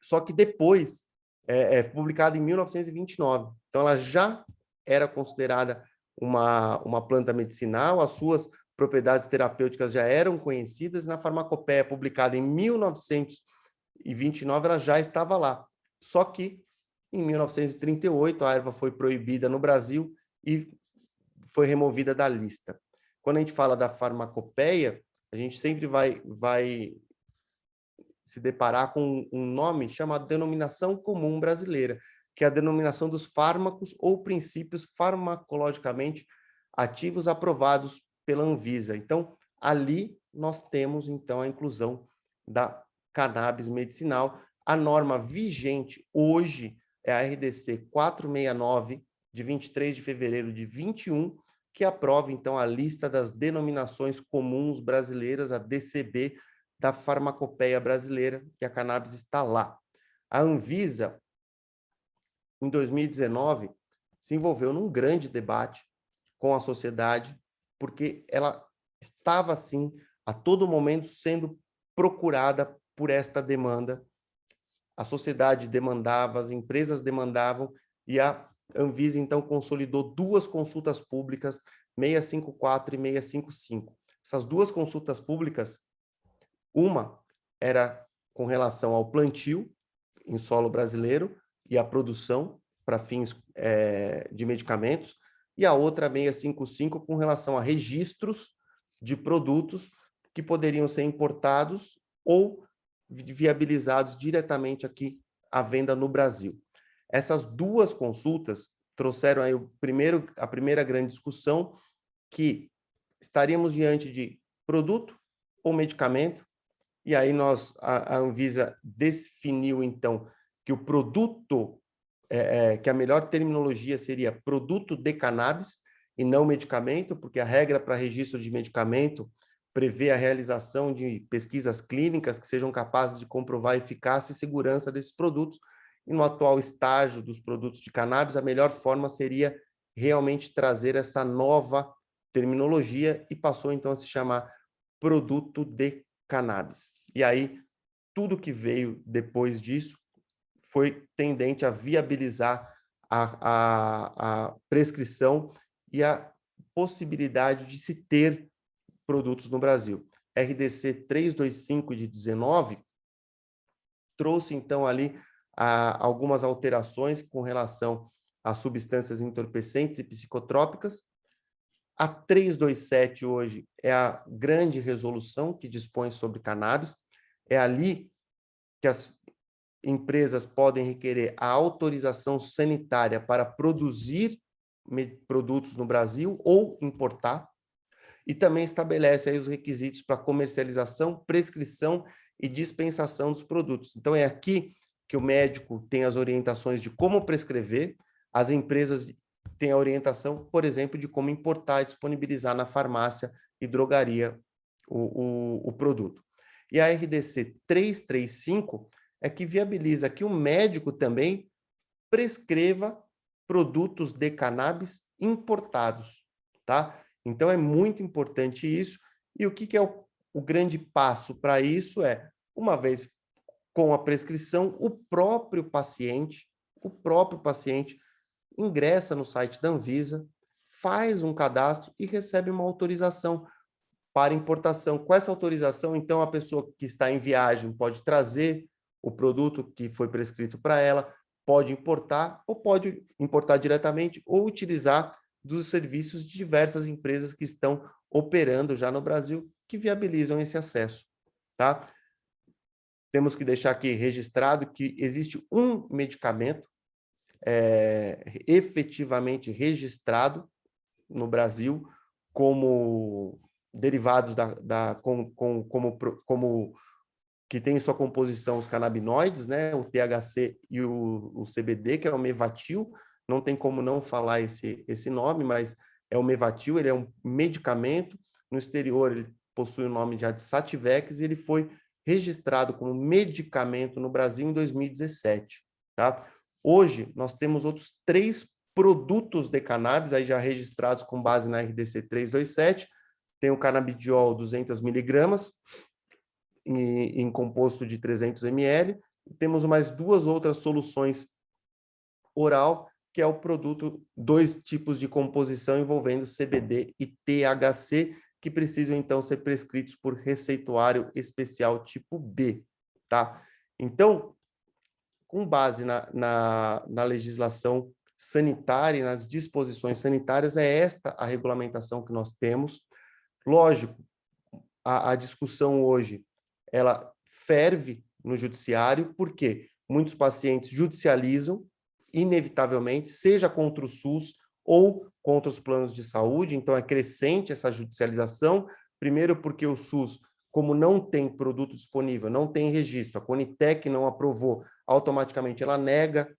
só que depois, publicada em 1929. Então, ela já era considerada uma planta medicinal, as suas propriedades terapêuticas já eram conhecidas, e na farmacopeia publicada em 1929, ela já estava lá. Só que, em 1938, a erva foi proibida no Brasil e foi removida da lista. Quando a gente fala da farmacopeia, a gente sempre vai se deparar com um nome chamado Denominação Comum Brasileira, que é a denominação dos fármacos ou princípios farmacologicamente ativos aprovados pela Anvisa. Então, ali nós temos, então, a inclusão da cannabis medicinal. A norma vigente hoje é a RDC 469, de 23 de fevereiro de 21, que aprova, então, a lista das denominações comuns brasileiras, a DCB, da farmacopeia brasileira, que a cannabis está lá. A Anvisa, em 2019, se envolveu num grande debate com a sociedade, porque ela estava, assim, a todo momento sendo procurada por esta demanda. A sociedade demandava, as empresas demandavam, e a Anvisa, então, consolidou duas consultas públicas, 654 e 655. Essas duas consultas públicas, uma era com relação ao plantio em solo brasileiro e a produção para fins de medicamentos, e a outra, 655, com relação a registros de produtos que poderiam ser importados ou viabilizados diretamente aqui à venda no Brasil. Essas duas consultas trouxeram aí a primeira grande discussão, que estaríamos diante de produto ou medicamento, e aí a Anvisa definiu, então, que o produto, que a melhor terminologia seria produto de cannabis e não medicamento, porque a regra para registro de medicamento prevê a realização de pesquisas clínicas que sejam capazes de comprovar a eficácia e segurança desses produtos. E no atual estágio dos produtos de cannabis, a melhor forma seria realmente trazer essa nova terminologia, e passou então a se chamar produto de cannabis. E aí, tudo que veio depois disso foi tendente a viabilizar a prescrição e a possibilidade de se ter produtos no Brasil. RDC 325 de 19 trouxe, então, ali algumas alterações com relação a substâncias entorpecentes e psicotrópicas. A 327 hoje é a grande resolução que dispõe sobre cannabis. É ali que as empresas podem requerer a autorização sanitária para produzir produtos no Brasil ou importar, e também estabelece aí os requisitos para comercialização, prescrição e dispensação dos produtos. Então, é aqui que o médico tem as orientações de como prescrever, as empresas têm a orientação, por exemplo, de como importar e disponibilizar na farmácia e drogaria o produto. E a RDC 335 é que viabiliza que o médico também prescreva produtos de cannabis importados, tá? Então, é muito importante isso. E o que é o grande passo para isso? Uma vez com a prescrição, o próprio paciente ingressa no site da Anvisa, faz um cadastro e recebe uma autorização para importação. Com essa autorização, então, a pessoa que está em viagem pode trazer o produto que foi prescrito para ela, pode importar, ou pode importar diretamente, ou utilizar dos serviços de diversas empresas que estão operando já no Brasil, que viabilizam esse acesso, tá? Temos que deixar aqui registrado que existe um medicamento efetivamente registrado no Brasil como derivados como que tem em sua composição os canabinoides, né, o THC e o CBD, que é o Mevatil. Não tem como não falar esse nome, mas é o Mevatil, ele é um medicamento. No exterior, ele possui o nome já de Sativex, e ele foi registrado como medicamento no Brasil em 2017, tá? Hoje, nós temos outros 3 produtos de cannabis, aí já registrados com base na RDC 327, tem o canabidiol 200 miligramas, em composto de 300 ml, e temos mais 2 outras soluções oral, que é o produto, 2 tipos de composição envolvendo CBD e THC, que precisam, então, ser prescritos por receituário especial tipo B, tá? Então, com base na legislação sanitária e nas disposições sanitárias, é esta a regulamentação que nós temos. Lógico, a discussão hoje, ela ferve no judiciário, porque muitos pacientes judicializam inevitavelmente, seja contra o SUS ou contra os planos de saúde. Então, é crescente essa judicialização, primeiro porque o SUS, como não tem produto disponível, não tem registro, a Conitec não aprovou, automaticamente ela nega,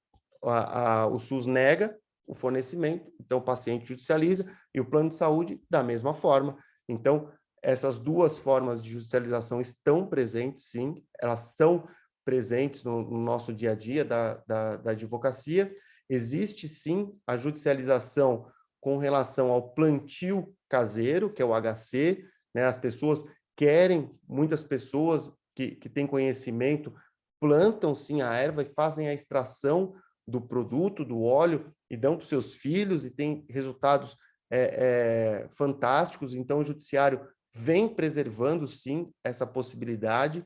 o SUS nega o fornecimento, então o paciente judicializa, e o plano de saúde da mesma forma. Então, essas duas formas de judicialização estão presentes, sim, elas são presentes no nosso dia a dia da advocacia. Existe, sim, a judicialização com relação ao plantio caseiro, que é o HC, né? As pessoas querem, muitas pessoas que têm conhecimento, plantam, sim, a erva e fazem a extração do produto, do óleo, e dão para os seus filhos, e tem resultados fantásticos. Então, o judiciário vem preservando, sim, essa possibilidade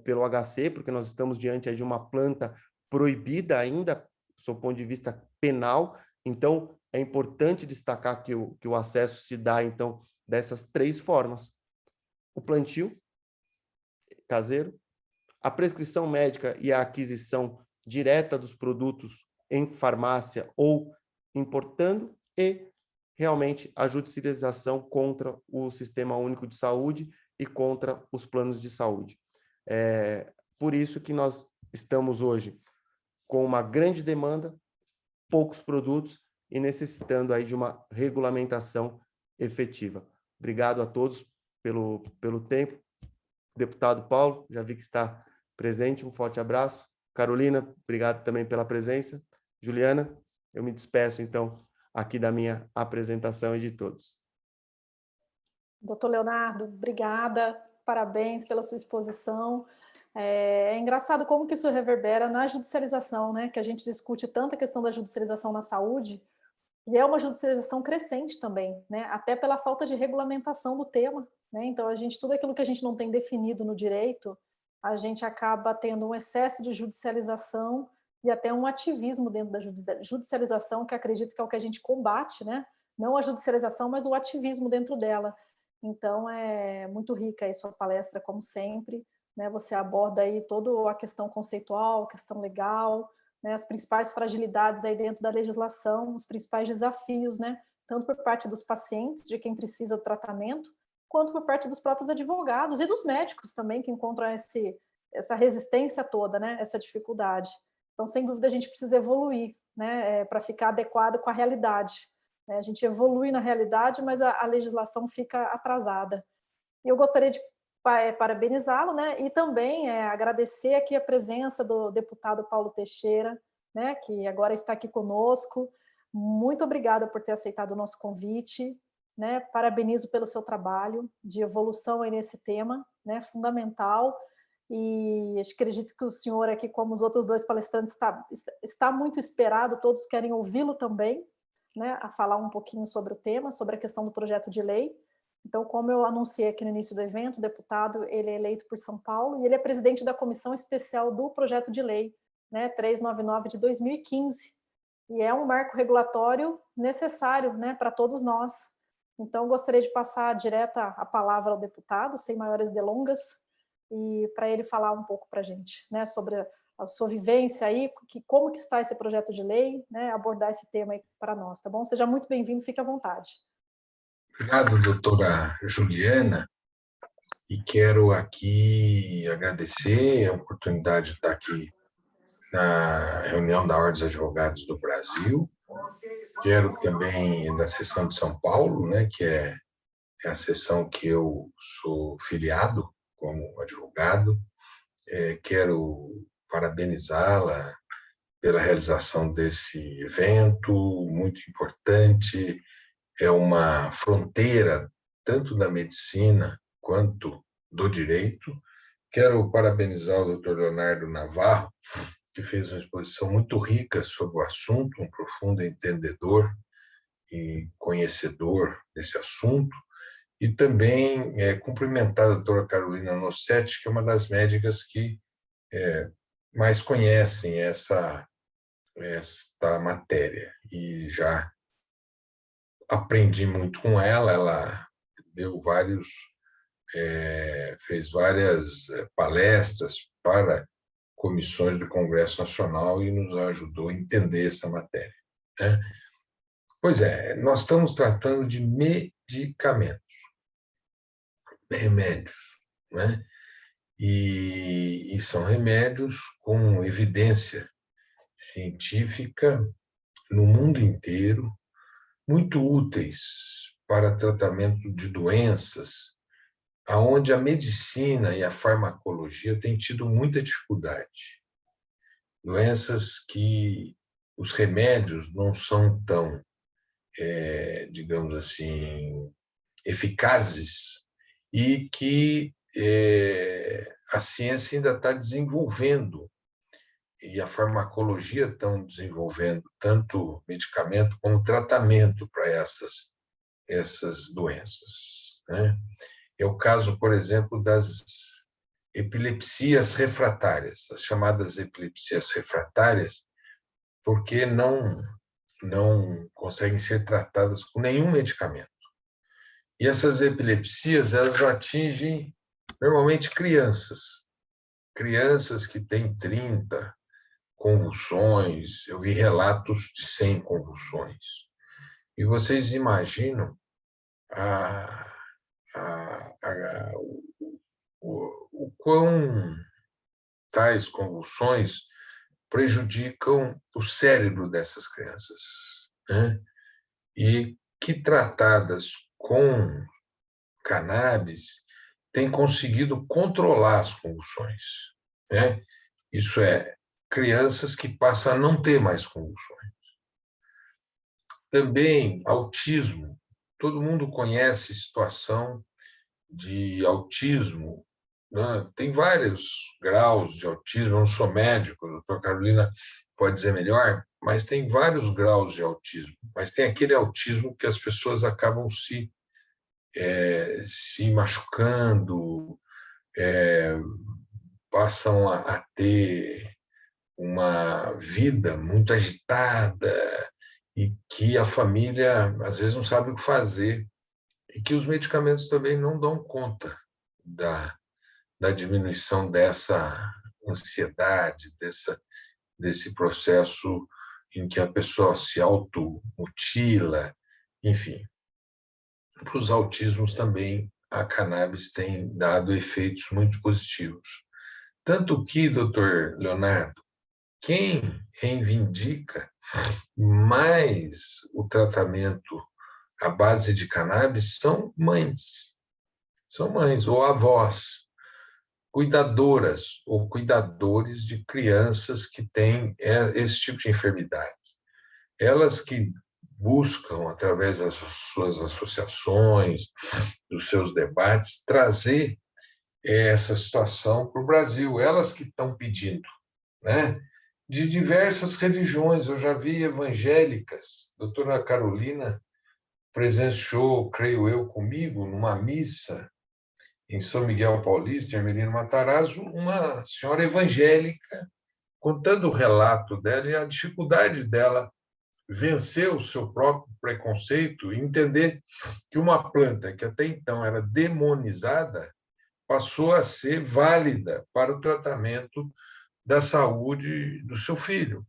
pelo HC, porque nós estamos diante aí de uma planta proibida ainda, do ponto de vista penal. Então, é importante destacar que o acesso se dá, então, dessas três formas: o plantio caseiro, a prescrição médica e a aquisição direta dos produtos em farmácia ou importando, e realmente a judicialização contra o Sistema Único de Saúde e contra os planos de saúde. Por isso que nós estamos hoje com uma grande demanda, poucos produtos e necessitando aí de uma regulamentação efetiva. Obrigado a todos pelo tempo. Deputado Paulo, já vi que está presente, um forte abraço. Carolina, obrigado também pela presença. Juliana, eu me despeço, então, aqui da minha apresentação e de todos. Doutor Leonardo, obrigada, parabéns pela sua exposição. É engraçado como que isso reverbera na judicialização, né? Que a gente discute tanto a questão da judicialização na saúde, e é uma judicialização crescente também, né? Até pela falta de regulamentação do tema, né? Então, tudo aquilo que a gente não tem definido no direito, a gente acaba tendo um excesso de judicialização e até um ativismo dentro da judicialização, que acredito que é o que a gente combate, né? Não a judicialização, mas o ativismo dentro dela. Então, é muito rica aí sua palestra, como sempre, né? Você aborda aí toda a questão conceitual, questão legal, né? As principais fragilidades aí dentro da legislação, os principais desafios, né? Tanto por parte dos pacientes, de quem precisa do tratamento, quanto por parte dos próprios advogados e dos médicos também, que encontram essa resistência toda, né? Essa dificuldade. Então, sem dúvida, a gente precisa evoluir, né? Para ficar adequado com a realidade. A gente evolui na realidade, mas a legislação fica atrasada. E eu gostaria de parabenizá-lo, né? E também agradecer aqui a presença do deputado Paulo Teixeira, né? Que agora está aqui conosco. Muito obrigada por ter aceitado o nosso convite, né? Parabenizo pelo seu trabalho de evolução aí nesse tema, né? Fundamental. E acredito que o senhor aqui, como os outros dois palestrantes, está muito esperado, todos querem ouvi-lo também, né? A falar um pouquinho sobre o tema, sobre a questão do projeto de lei. Então, como eu anunciei aqui no início do evento, o deputado, ele é eleito por São Paulo e ele é presidente da comissão especial do projeto de lei, né, 399 de 2015, e é um marco regulatório necessário, né, para todos nós. Então, gostaria de passar direto a palavra ao deputado, sem maiores delongas, e para ele falar um pouco para a gente, né, sobre a sua vivência aí, como que está esse projeto de lei, né, abordar esse tema aí para nós, tá bom? Seja muito bem-vindo, fique à vontade. Obrigado, doutora Juliana, e quero aqui agradecer a oportunidade de estar aqui na reunião da Ordem dos Advogados do Brasil. Quero também da seção de São Paulo, né, que é a seção que eu sou filiado como advogado. Quero parabenizá-la pela realização desse evento, muito importante. É uma fronteira tanto da medicina quanto do direito. Quero parabenizar o Dr. Leonardo Navarro, que fez uma exposição muito rica sobre o assunto, um profundo entendedor e conhecedor desse assunto. E também cumprimentar a doutora Carolina Nossetti, que é uma das médicas que mais conhecem esta matéria. E já aprendi muito com ela fez várias palestras para comissões do Congresso Nacional e nos ajudou a entender essa matéria, né? Pois é, nós estamos tratando de medicamentos, remédios, né? E são remédios com evidência científica no mundo inteiro, muito úteis para tratamento de doenças aonde a medicina e a farmacologia têm tido muita dificuldade. Doenças que os remédios não são tão, digamos assim, eficazes e que a ciência ainda está desenvolvendo e a farmacologia estão desenvolvendo tanto medicamento como tratamento para essas doenças, né? É o caso, por exemplo, das epilepsias refratárias, as chamadas epilepsias refratárias, porque não conseguem ser tratadas com nenhum medicamento. E essas epilepsias, elas atingem normalmente crianças que têm 30 convulsões, eu vi relatos de 100 convulsões. E vocês imaginam o quão tais convulsões prejudicam o cérebro dessas crianças, né? E que tratadas com cannabis têm conseguido controlar as convulsões, né? Isso é, crianças que passam a não ter mais convulsões. Também autismo. Todo mundo conhece situação de autismo, né? Tem vários graus de autismo. Eu não sou médico, a doutora Carolina pode dizer melhor, mas tem vários graus de autismo. Mas tem aquele autismo que as pessoas acabam se machucando, passam a ter uma vida muito agitada e que a família, às vezes, não sabe o que fazer e que os medicamentos também não dão conta da diminuição dessa ansiedade, desse processo em que a pessoa se automutila, enfim. Para os autismos também, a cannabis tem dado efeitos muito positivos. Tanto que, doutor Leonardo, quem reivindica mais o tratamento à base de cannabis são mães ou avós, cuidadoras ou cuidadores de crianças que têm esse tipo de enfermidade. Elas que buscam, através das suas associações, dos seus debates, trazer essa situação para o Brasil. Elas que estão pedindo, né? De diversas religiões. Eu já vi evangélicas. A doutora Carolina presenciou, creio eu, comigo, numa missa em São Miguel Paulista, em Ermelino Matarazzo, uma senhora evangélica contando o relato dela e a dificuldade dela vencer o seu próprio preconceito e entender que uma planta que até então era demonizada passou a ser válida para o tratamento da saúde do seu filho.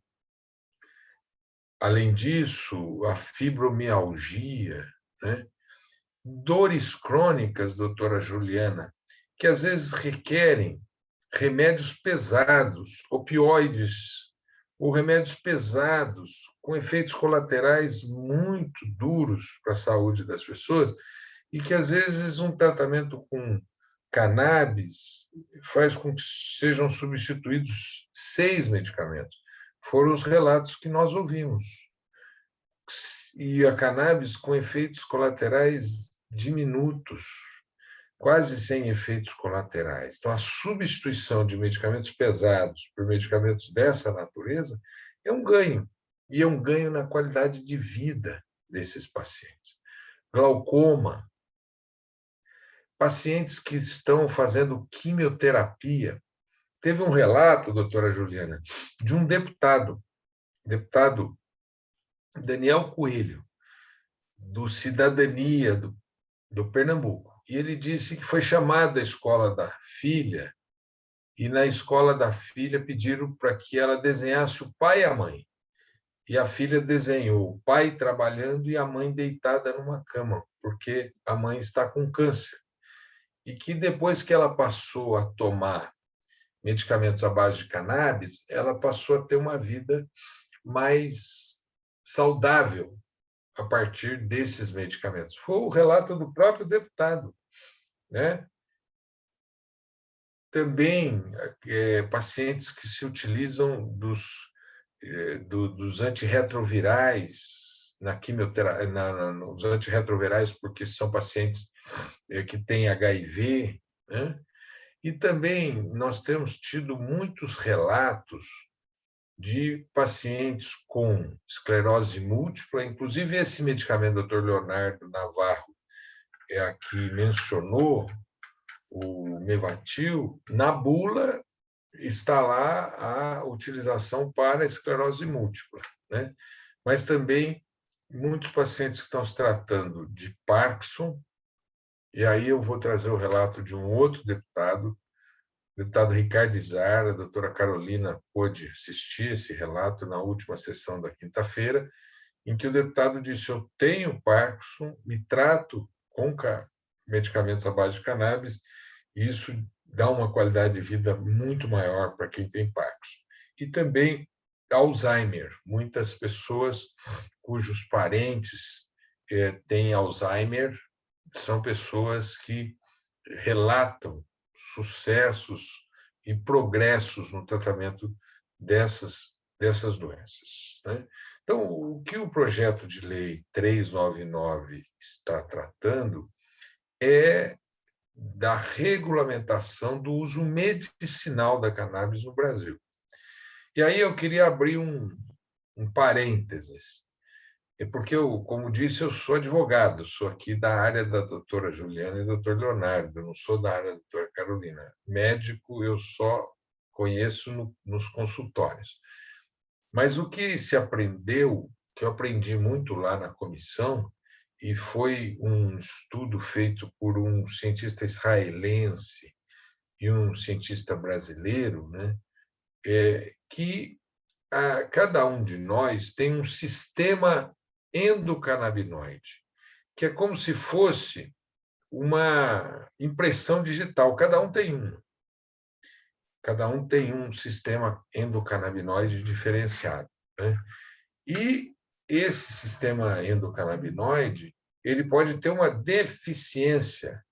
Além disso, a fibromialgia, né? Dores crônicas, doutora Juliana, que às vezes requerem remédios pesados, opioides, ou remédios pesados, com efeitos colaterais muito duros para a saúde das pessoas, e que às vezes um tratamento com cannabis faz com que sejam substituídos 6 medicamentos. Foram os relatos que nós ouvimos. E a cannabis com efeitos colaterais diminutos, quase sem efeitos colaterais. Então, a substituição de medicamentos pesados por medicamentos dessa natureza é um ganho, e é um ganho na qualidade de vida desses pacientes. Glaucoma, pacientes que estão fazendo quimioterapia. Teve um relato, doutora Juliana, de um deputado Daniel Coelho, do Cidadania do Pernambuco. E ele disse que foi chamado à escola da filha e na escola da filha pediram para que ela desenhasse o pai e a mãe. E a filha desenhou o pai trabalhando e a mãe deitada numa cama, porque a mãe está com câncer. E que depois que ela passou a tomar medicamentos à base de cannabis, ela passou a ter uma vida mais saudável a partir desses medicamentos. Foi o relato do próprio deputado, né? Também pacientes que se utilizam dos antirretrovirais na quimioterapia, nos antirretrovirais, porque são pacientes que têm HIV, né? E também nós temos tido muitos relatos de pacientes com esclerose múltipla, inclusive esse medicamento, o Dr. Leonardo Navarro aqui mencionou, o Mevatil, na bula está lá a utilização para esclerose múltipla, né? Mas também muitos pacientes que estão se tratando de Parkinson, e aí eu vou trazer o relato de um outro deputado, o deputado Ricardo Izar, a doutora Carolina pôde assistir esse relato na última sessão da quinta-feira, em que o deputado disse: eu tenho Parkinson, me trato com medicamentos à base de cannabis, e isso dá uma qualidade de vida muito maior para quem tem Parkinson. E também Alzheimer. Muitas pessoas cujos parentes têm Alzheimer são pessoas que relatam sucessos e progressos no tratamento dessas doenças, né? Então, o que o projeto de lei 399 está tratando é da regulamentação do uso medicinal da cannabis no Brasil. E aí eu queria abrir um parênteses, porque como disse, eu sou advogado, sou aqui da área da doutora Juliana e do doutor Leonardo, eu não sou da área da doutora Carolina. Médico eu só conheço nos consultórios. Mas o que se aprendeu, que eu aprendi muito lá na comissão, e foi um estudo feito por um cientista israelense e um cientista brasileiro, né, que cada um de nós tem um sistema endocannabinoide, que é como se fosse uma impressão digital. Cada um tem um. Cada um tem um sistema endocannabinoide diferenciado, né? E esse sistema endocannabinoide, ele pode ter uma deficiência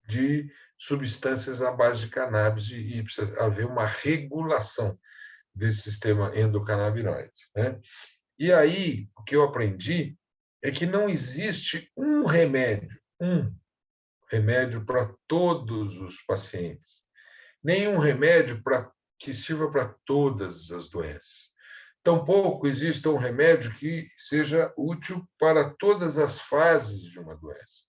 de substâncias à base de cannabis e precisa haver uma regulação desse sistema endocannabinoide, né? E aí, o que eu aprendi é que não existe um remédio para todos os pacientes, nenhum remédio que sirva para todas as doenças. Tampouco existe um remédio que seja útil para todas as fases de uma doença.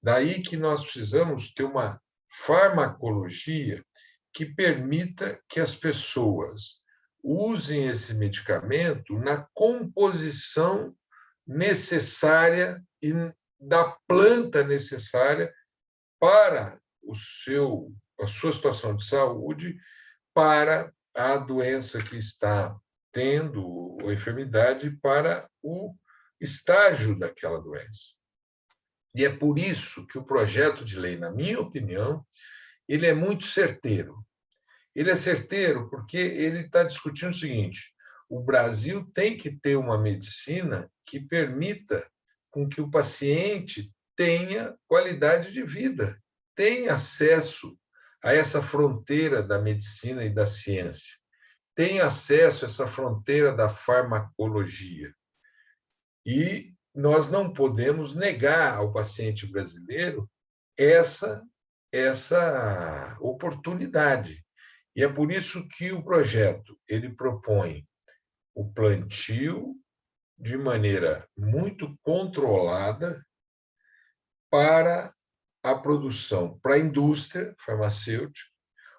Daí que nós precisamos ter uma farmacologia que permita que as pessoas usem esse medicamento na composição necessária e da planta necessária para a sua situação de saúde, para a doença que está tendo, ou enfermidade, para o estágio daquela doença. E é por isso que o projeto de lei, na minha opinião, ele é muito certeiro. Ele é certeiro porque ele está discutindo o seguinte: o Brasil tem que ter uma medicina que permita com que o paciente tenha qualidade de vida, tenha acesso a essa fronteira da medicina e da ciência, tenha acesso a essa fronteira da farmacologia. E nós não podemos negar ao paciente brasileiro essa oportunidade. E é por isso que o projeto ele propõe o plantio de maneira muito controlada para a produção para a indústria farmacêutica,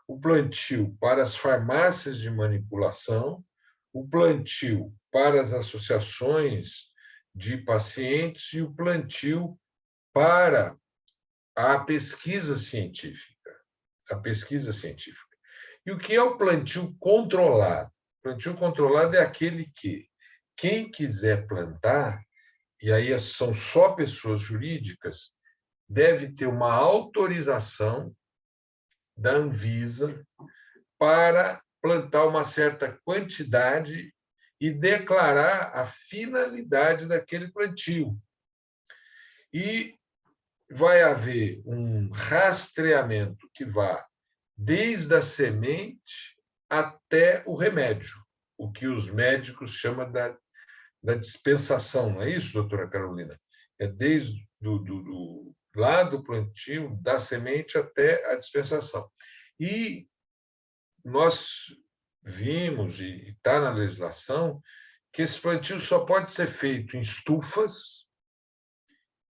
o plantio para as farmácias de manipulação, o plantio para as associações de pacientes e o plantio para a pesquisa científica. a pesquisa científica. E o que é o plantio controlado? O plantio controlado é aquele que quem quiser plantar, e aí são só pessoas jurídicas, deve ter uma autorização da Anvisa para plantar uma certa quantidade e declarar a finalidade daquele plantio. E vai haver um rastreamento que vá desde a semente até o remédio, o que os médicos chamam da dispensação, não é isso, doutora Carolina? É desde lá do plantio, da semente até a dispensação. E nós vimos, e está na legislação, que esse plantio só pode ser feito em estufas,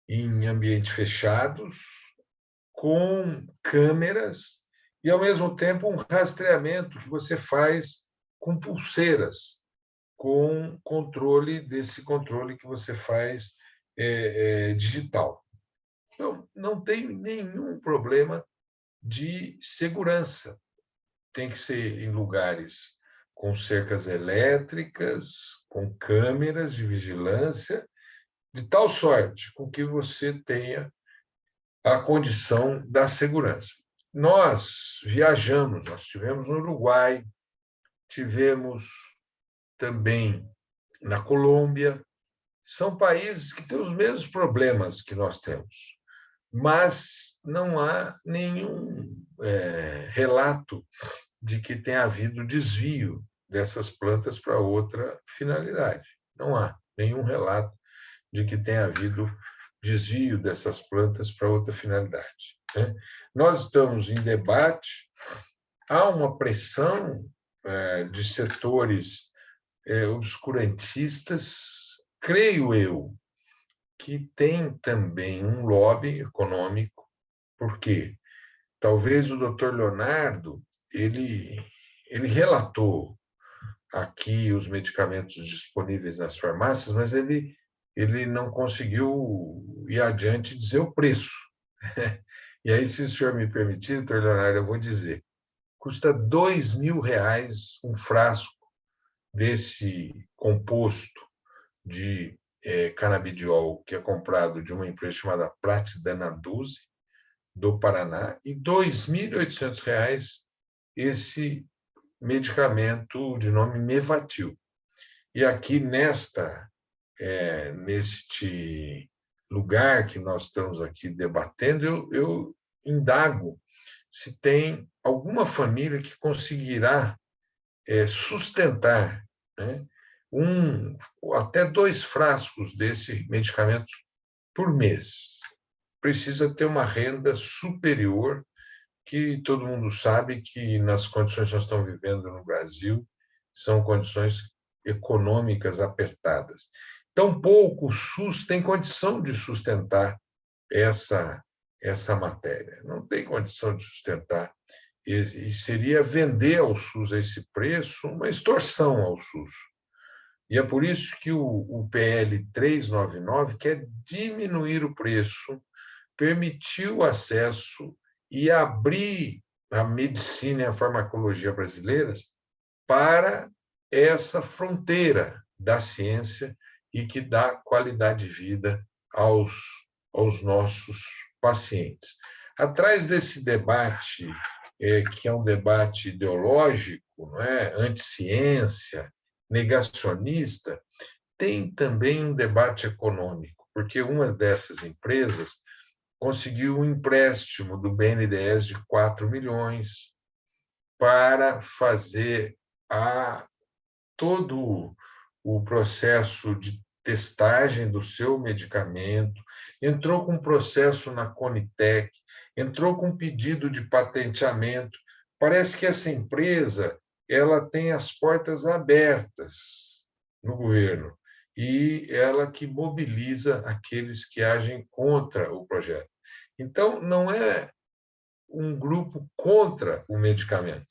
em ambientes fechados, com câmeras e, ao mesmo tempo, um rastreamento que você faz com pulseiras, com desse controle que você faz digital. Então, não tem nenhum problema de segurança. Tem que ser em lugares com cercas elétricas, com câmeras de vigilância, de tal sorte com que você tenha a condição da segurança. Nós viajamos, nós estivemos no Uruguai, tivemos também na Colômbia. São países que têm os mesmos problemas que nós temos, mas não há nenhum relato de que tenha havido desvio dessas plantas para outra finalidade. Não há nenhum relato de que tenha havido desvio dessas plantas para outra finalidade. Nós estamos em debate, há uma pressão de setores obscurantistas, creio eu, que tem também um lobby econômico, porque talvez o doutor Leonardo ele relatou aqui os medicamentos disponíveis nas farmácias, mas ele não conseguiu ir adiante e dizer o preço. E aí, se o senhor me permitir, doutor Leonardo, eu vou dizer. Custa R$2.000 um frasco desse composto de canabidiol, que é comprado de uma empresa chamada Pratidana 12, do Paraná, e R$2.800 esse medicamento de nome Mevatil. E aqui neste lugar que nós estamos aqui debatendo, eu indago se tem alguma família que conseguirá sustentar até 2 frascos desse medicamento por mês. Precisa ter uma renda superior, que todo mundo sabe que nas condições que nós estamos vivendo no Brasil, são condições econômicas apertadas. Tampouco o SUS tem condição de sustentar essa matéria. Não tem condição de sustentar. E seria vender ao SUS a esse preço uma extorsão ao SUS. E é por isso que o PL 399 quer diminuir o preço, permitir o acesso e abrir a medicina e a farmacologia brasileiras para essa fronteira da ciência e que dá qualidade de vida aos nossos pacientes. Atrás desse debate, que é um debate ideológico, não é? Anti-ciência, negacionista, tem também um debate econômico, porque uma dessas empresas conseguiu um empréstimo do BNDES de 4 milhões para fazer todo o processo de testagem do seu medicamento, entrou com um processo na Conitec, entrou com um pedido de patenteamento. Parece que essa empresa ela tem as portas abertas no governo e ela que mobiliza aqueles que agem contra o projeto. Então, não é um grupo contra o medicamento.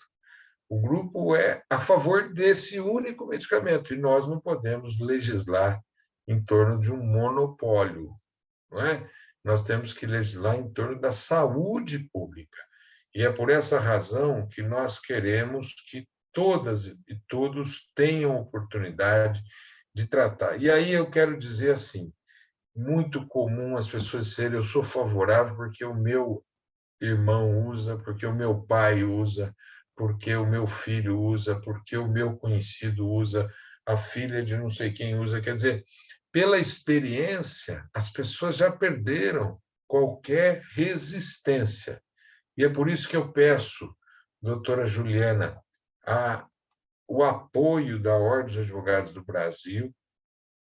O grupo é a favor desse único medicamento e nós não podemos legislar em torno de um monopólio, não é? Nós temos que legislar em torno da saúde pública. E é por essa razão que nós queremos que todas e todos tenham oportunidade de tratar. E aí eu quero dizer assim, muito comum as pessoas dizerem: eu sou favorável porque o meu irmão usa, porque o meu pai usa, porque o meu filho usa, porque o meu conhecido usa, a filha de não sei quem usa. Quer dizer, pela experiência, as pessoas já perderam qualquer resistência. E é por isso que eu peço, doutora Juliana, o apoio da Ordem dos Advogados do Brasil,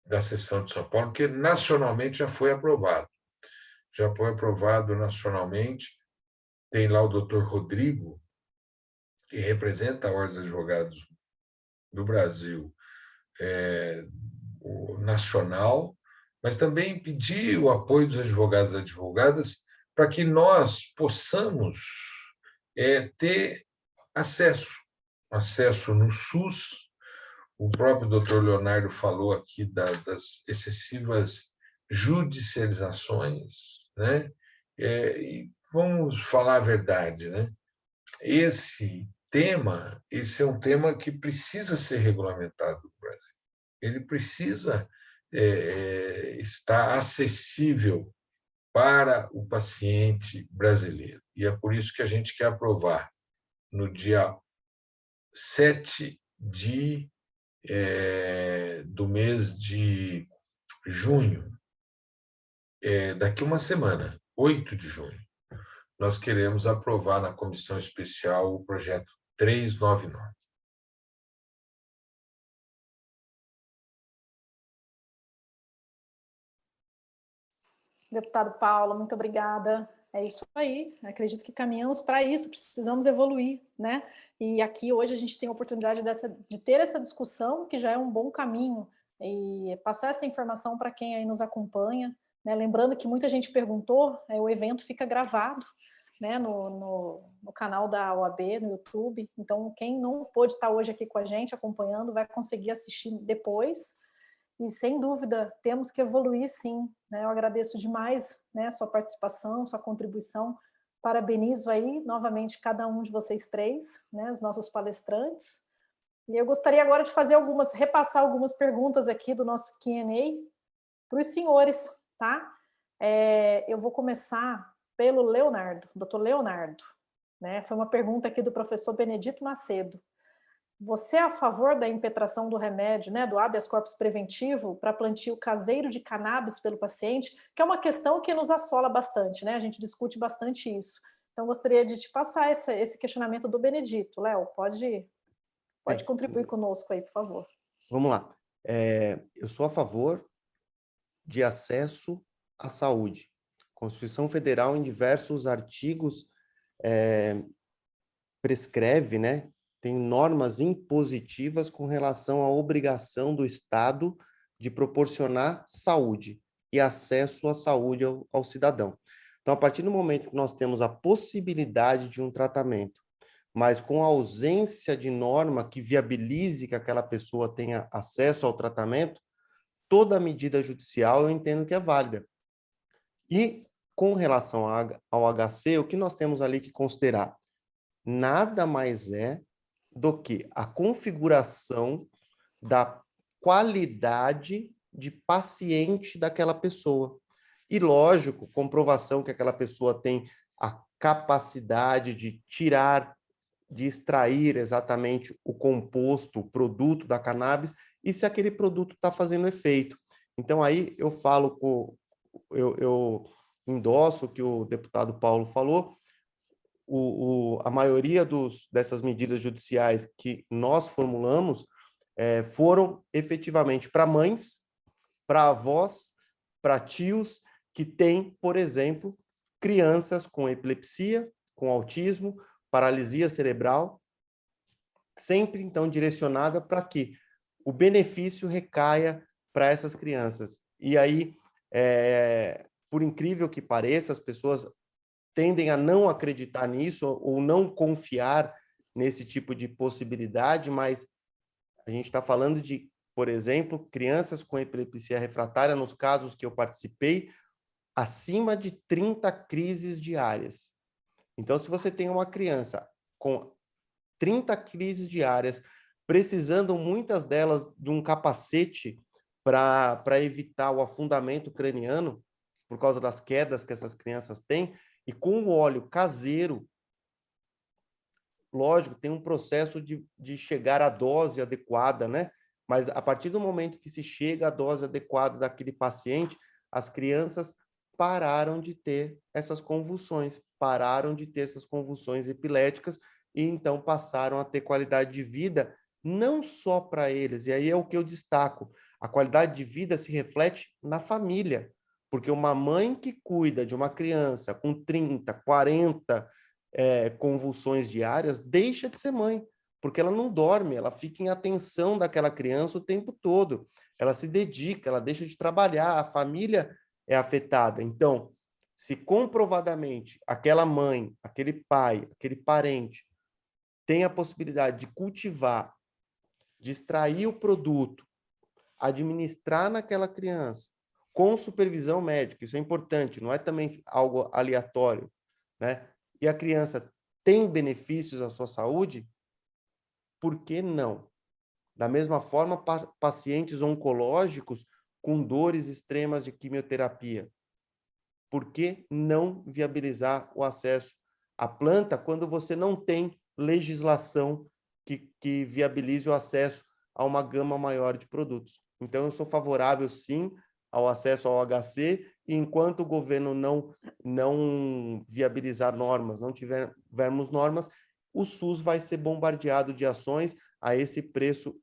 da seção de São Paulo, que nacionalmente já foi aprovado. Já foi aprovado nacionalmente. Tem lá o doutor Rodrigo, que representa a Ordem dos Advogados do Brasil o nacional, mas também pedir o apoio dos advogados e advogadas para que nós possamos ter acesso no SUS. O próprio doutor Leonardo falou aqui das excessivas judicializações, né? E vamos falar a verdade, né? Esse é um tema que precisa ser regulamentado no Brasil. Ele precisa estar acessível para o paciente brasileiro. E é por isso que a gente quer aprovar no dia 7 do mês de junho, daqui uma semana, 8 de junho, nós queremos aprovar na comissão especial o projeto 399. Deputado Paulo, muito obrigada. É isso aí, acredito que caminhamos para isso, precisamos evoluir, né? E aqui hoje a gente tem a oportunidade de ter essa discussão, que já é um bom caminho, e passar essa informação para quem aí nos acompanha, né? Lembrando que muita gente perguntou, o evento fica gravado, né, no canal da OAB, no YouTube, então quem não pôde estar hoje aqui com a gente acompanhando vai conseguir assistir depois. E, sem dúvida, temos que evoluir, sim. Né? Eu agradeço demais, né, sua participação, sua contribuição. Parabenizo aí, novamente, cada um de vocês três, né, os nossos palestrantes. E eu gostaria agora de repassar algumas perguntas aqui do nosso Q&A para os senhores, tá? Eu vou começar pelo Leonardo, doutor Leonardo. Né? Foi uma pergunta aqui do professor Benedito Macedo. Você é a favor da impetração do remédio, né, do habeas corpus preventivo para plantio caseiro de cannabis pelo paciente, que é uma questão que nos assola bastante, né? A gente discute bastante isso. Então, gostaria de te passar esse questionamento do Benedito. Léo, pode contribuir conosco aí, por favor. Vamos lá. Eu sou a favor de acesso à saúde. A Constituição Federal, em diversos artigos, prescreve, né? Tem normas impositivas com relação à obrigação do Estado de proporcionar saúde e acesso à saúde ao cidadão. Então, a partir do momento que nós temos a possibilidade de um tratamento, mas com a ausência de norma que viabilize que aquela pessoa tenha acesso ao tratamento, toda medida judicial eu entendo que é válida. E, com relação ao HC, o que nós temos ali que considerar? Nada mais é do que a configuração da qualidade de paciente daquela pessoa. E, lógico, comprovação que aquela pessoa tem a capacidade de tirar, de extrair exatamente o composto, o produto da cannabis, e se aquele produto está fazendo efeito. Então, aí eu falo, eu endosso o que o deputado Paulo falou. A maioria dessas medidas judiciais que nós formulamos foram efetivamente para mães, para avós, para tios que têm, por exemplo, crianças com epilepsia, com autismo, paralisia cerebral, sempre, então, direcionada para que o benefício recaia para essas crianças. E aí, por incrível que pareça, as pessoas tendem a não acreditar nisso ou não confiar nesse tipo de possibilidade, mas a gente está falando de, por exemplo, crianças com epilepsia refratária, nos casos que eu participei, acima de 30 crises diárias. Então, se você tem uma criança com 30 crises diárias, precisando muitas delas de um capacete para evitar o afundamento craniano, por causa das quedas que essas crianças têm, e com o óleo caseiro, lógico, tem um processo de chegar à dose adequada, né? Mas a partir do momento que se chega à dose adequada daquele paciente, as crianças pararam de ter essas convulsões, pararam de ter essas convulsões epiléticas e então passaram a ter qualidade de vida não só para eles, e aí é o que eu destaco, a qualidade de vida se reflete na família, porque uma mãe que cuida de uma criança com 30, 40 convulsões diárias, deixa de ser mãe, porque ela não dorme, ela fica em atenção daquela criança o tempo todo, ela se dedica, ela deixa de trabalhar, a família é afetada. Então, se comprovadamente aquela mãe, aquele pai, aquele parente tem a possibilidade de cultivar, de extrair o produto, administrar naquela criança, com supervisão médica, isso é importante, não é também algo aleatório, né? E a criança tem benefícios à sua saúde, por que não? Da mesma forma, pacientes oncológicos com dores extremas de quimioterapia, por que não viabilizar o acesso à planta quando você não tem legislação que viabilize o acesso a uma gama maior de produtos? Então, eu sou favorável, sim, ao acesso ao HC, e enquanto o governo não viabilizar normas, não tivermos normas, o SUS vai ser bombardeado de ações a esse preço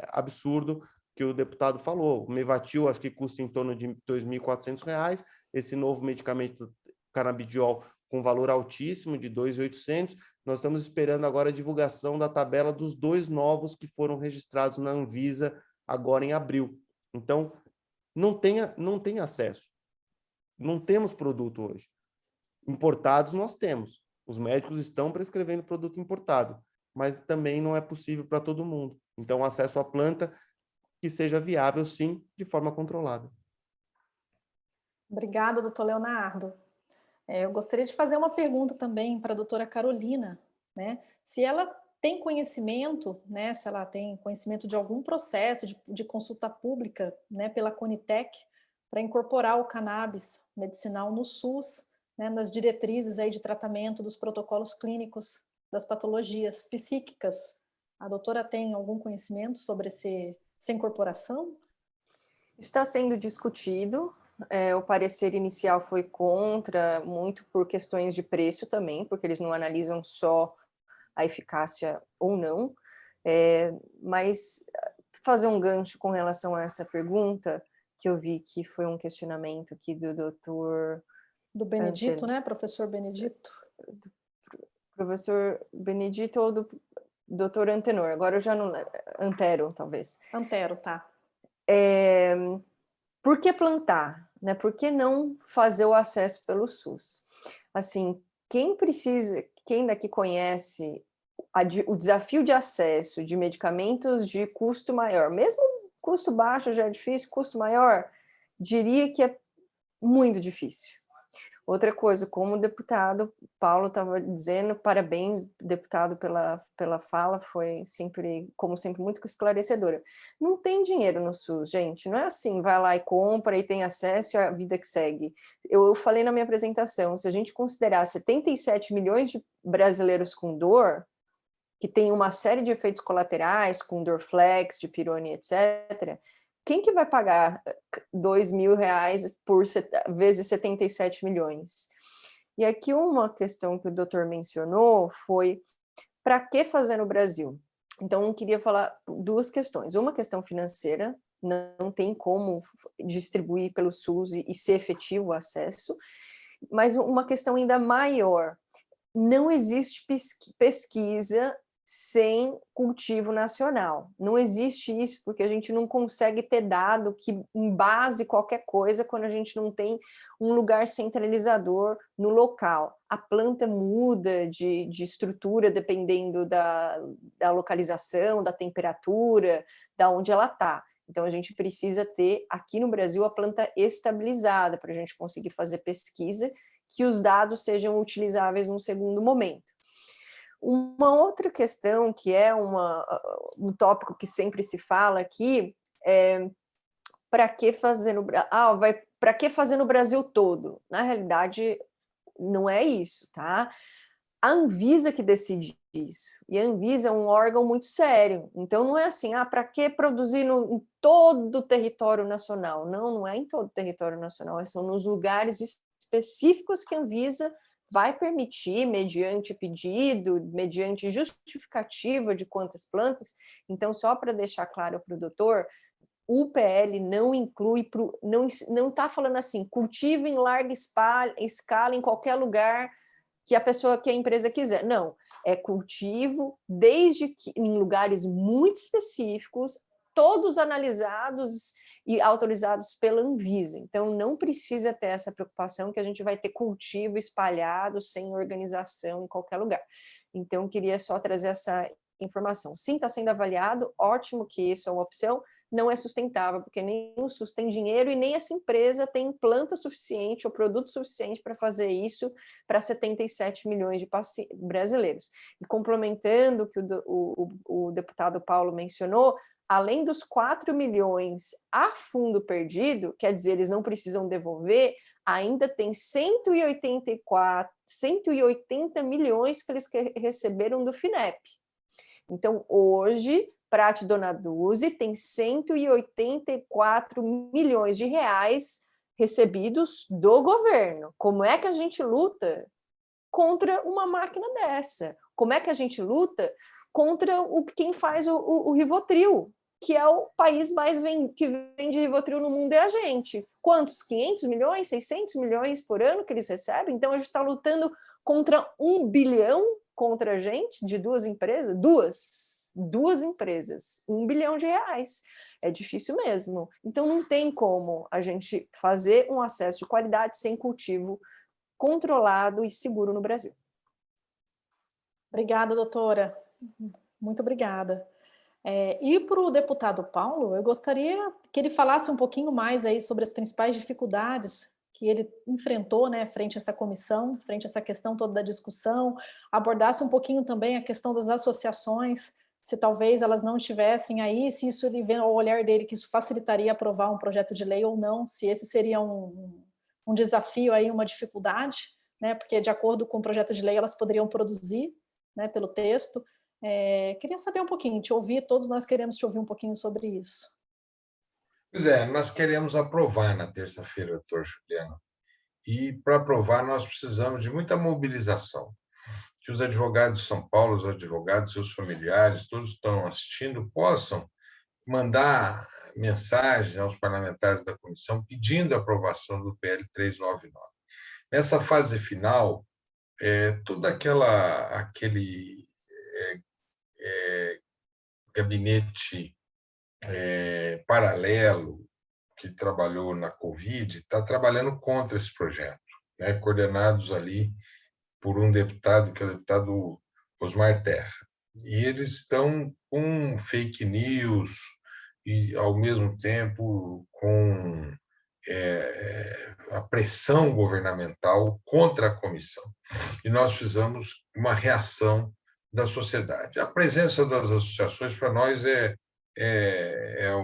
absurdo que o deputado falou. O Mevatil, acho que custa em torno de R$ 2.400, esse novo medicamento canabidiol com valor altíssimo de R$ 2.800. Nós estamos esperando agora a divulgação da tabela dos 2 novos que foram registrados na Anvisa agora em abril. Então, não tem acesso. Não temos produto hoje. Importados nós temos. Os médicos estão prescrevendo produto importado, mas também não é possível para todo mundo. Então, o acesso à planta que seja viável, sim, de forma controlada. Obrigada, doutor Leonardo. Eu gostaria de fazer uma pergunta também para a doutora Carolina, né? Se ela tem conhecimento, né? Se ela tem conhecimento de algum processo de consulta pública, né? Pela Conitec, para incorporar o cannabis medicinal no SUS, né? Nas diretrizes aí de tratamento dos protocolos clínicos das patologias psíquicas. A doutora tem algum conhecimento sobre essa incorporação? Está sendo discutido. O parecer inicial foi contra, muito por questões de preço também, porque eles não analisam só a eficácia ou não. Mas fazer um gancho com relação a essa pergunta, que eu vi que foi um questionamento aqui do doutor... Do Benedito, né? Professor Benedito. Professor Benedito ou do doutor Antenor, agora eu já não... Antero, talvez. Antero, tá. Por que plantar? Né? Por que não fazer o acesso pelo SUS? Assim, quem daqui conhece o desafio de acesso de medicamentos de custo maior, mesmo custo baixo já é difícil, custo maior, diria que é muito difícil. Outra coisa, como o deputado Paulo estava dizendo, parabéns, deputado, pela fala, foi sempre, como sempre, muito esclarecedora. Não tem dinheiro no SUS, gente, não é assim, vai lá e compra e tem acesso à vida que segue. Eu falei na minha apresentação, se a gente considerar 77 milhões de brasileiros com dor, que tem uma série de efeitos colaterais, com Dorflex, dipirona, etc., quem que vai pagar R$2.000 vezes 77 milhões? E aqui uma questão que o doutor mencionou foi, para que fazer no Brasil? Então, eu queria falar 2 questões. Uma questão financeira, não tem como distribuir pelo SUS e ser efetivo o acesso, mas uma questão ainda maior, não existe pesquisa sem cultivo nacional. Não existe isso porque a gente não consegue ter dado que embase qualquer coisa quando a gente não tem um lugar centralizador no local. A planta muda de estrutura dependendo da localização, da temperatura, da onde ela está. Então, a gente precisa ter, aqui no Brasil, a planta estabilizada para a gente conseguir fazer pesquisa que os dados sejam utilizáveis num segundo momento. Uma outra questão, que é um tópico que sempre se fala aqui, é para que fazer no Brasil todo? Na realidade, não é isso, tá? A Anvisa que decide isso, e a Anvisa é um órgão muito sério, então não é assim, para que produzir em todo o território nacional? Não é em todo o território nacional, são nos lugares específicos que a Anvisa vai permitir, mediante pedido, mediante justificativa de quantas plantas. Então, só para deixar claro para o doutor, o PL não inclui, não está falando assim, cultivo em larga escala em qualquer lugar que a empresa quiser. Não, é cultivo desde que em lugares muito específicos, todos analisados e autorizados pela Anvisa. Então, não precisa ter essa preocupação que a gente vai ter cultivo espalhado, sem organização, em qualquer lugar. Então, queria só trazer essa informação. Sim, está sendo avaliado, ótimo que isso é uma opção, não é sustentável, porque nem o SUS tem dinheiro e nem essa empresa tem planta suficiente ou produto suficiente para fazer isso para 77 milhões de brasileiros. E complementando o que o deputado Paulo mencionou, além dos 4 milhões a fundo perdido, quer dizer, eles não precisam devolver, ainda tem 180 milhões que eles receberam do FINEP. Então, hoje, Prate Dona Dulce tem 184 milhões de reais recebidos do governo. Como é que a gente luta contra uma máquina dessa? Como é que a gente luta contra quem faz o Rivotril, que é o país que vende Rivotril no mundo, é a gente? Quantos? 500 milhões, 600 milhões por ano que eles recebem? Então, a gente está lutando contra 1 bilhão contra a gente, de duas empresas, duas empresas, 1 bilhão de reais. É difícil mesmo. Então, não tem como a gente fazer um acesso de qualidade sem cultivo controlado e seguro no Brasil. Obrigada, doutora. Muito obrigada. E para o deputado Paulo, eu gostaria que ele falasse um pouquinho mais aí sobre as principais dificuldades que ele enfrentou, né, frente a essa comissão, frente a essa questão toda da discussão, abordasse um pouquinho também a questão das associações, se talvez elas não estivessem aí, se isso ele vê ao olhar dele que isso facilitaria aprovar um projeto de lei ou não, se esse seria um desafio aí, uma dificuldade, né, porque de acordo com o projeto de lei elas poderiam produzir, né, pelo texto. Queria saber um pouquinho, te ouvir, todos nós queremos te ouvir um pouquinho sobre isso. Pois é, nós queremos aprovar na terça-feira, doutor Juliano. E para aprovar nós precisamos de muita mobilização. Que os advogados de São Paulo, os advogados, seus familiares, todos que estão assistindo, possam mandar mensagem aos parlamentares da comissão pedindo a aprovação do PL 399. Nessa fase final, todo aquele gabinete paralelo que trabalhou na Covid está trabalhando contra esse projeto, né, coordenados ali por um deputado, que é o deputado Osmar Terra. E eles estão com fake news e, ao mesmo tempo, com a pressão governamental contra a comissão. E nós precisamos de uma reação da sociedade. A presença das associações, para nós, é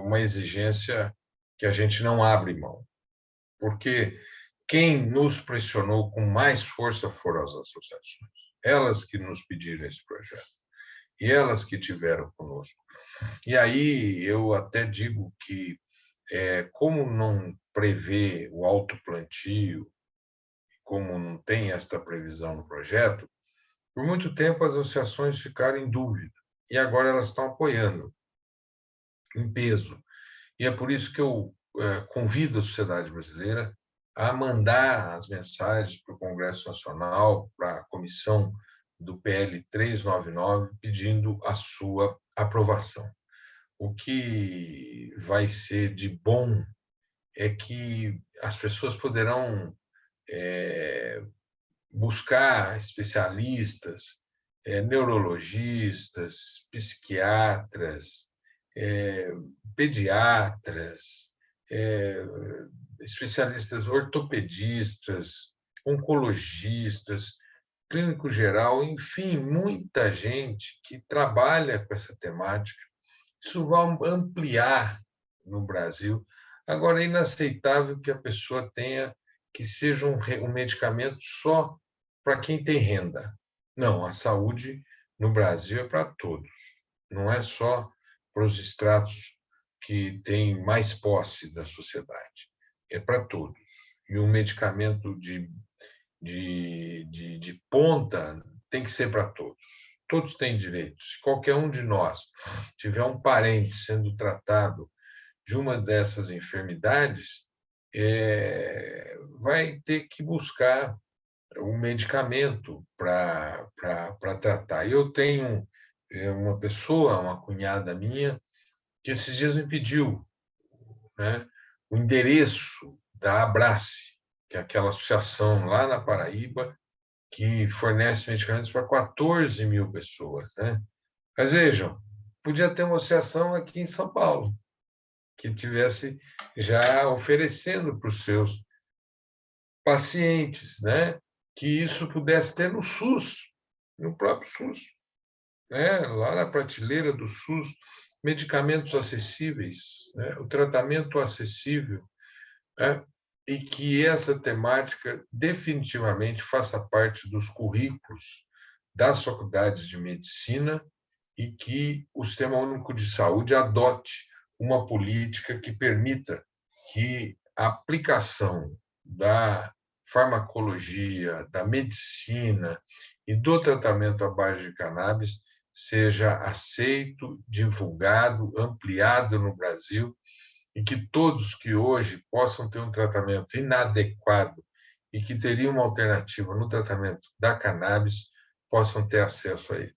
uma exigência que a gente não abre mão, porque quem nos pressionou com mais força foram as associações, elas que nos pediram esse projeto, e elas que tiveram conosco. E aí eu até digo que, como não prevê o autoplantio, como não tem esta previsão no projeto, por muito tempo as associações ficaram em dúvida, e agora elas estão apoiando em peso. E é por isso que eu convido a sociedade brasileira a mandar as mensagens para o Congresso Nacional, para a comissão do PL 399, pedindo a sua aprovação. O que vai ser de bom é que as pessoas poderão buscar especialistas, neurologistas, psiquiatras, pediatras, especialistas ortopedistas, oncologistas, clínico geral, enfim, muita gente que trabalha com essa temática. Isso vai ampliar no Brasil. Agora, é inaceitável que a pessoa tenha que seja um medicamento só para quem tem renda. Não, a saúde no Brasil é para todos, não é só para os estratos que têm mais posse da sociedade, é para todos. E um medicamento de ponta tem que ser para todos. Todos têm direitos. Se qualquer um de nós tiver um parente sendo tratado de uma dessas enfermidades, vai ter que buscar um medicamento para tratar. Eu tenho uma pessoa, uma cunhada minha, que esses dias me pediu, né, o endereço da Abrace, que é aquela associação lá na Paraíba que fornece medicamentos para 14 mil pessoas, né? Mas vejam, podia ter uma associação aqui em São Paulo que tivesse já oferecendo para os seus pacientes, né? Que isso pudesse ter no SUS, no próprio SUS, né? Lá na prateleira do SUS, medicamentos acessíveis, né? O tratamento acessível, né? E que essa temática definitivamente faça parte dos currículos das faculdades de medicina e que o Sistema Único de Saúde adote uma política que permita que a aplicação da farmacologia, da medicina e do tratamento à base de cannabis seja aceito, divulgado, ampliado no Brasil, e que todos que hoje possam ter um tratamento inadequado e que teriam uma alternativa no tratamento da cannabis possam ter acesso a ele.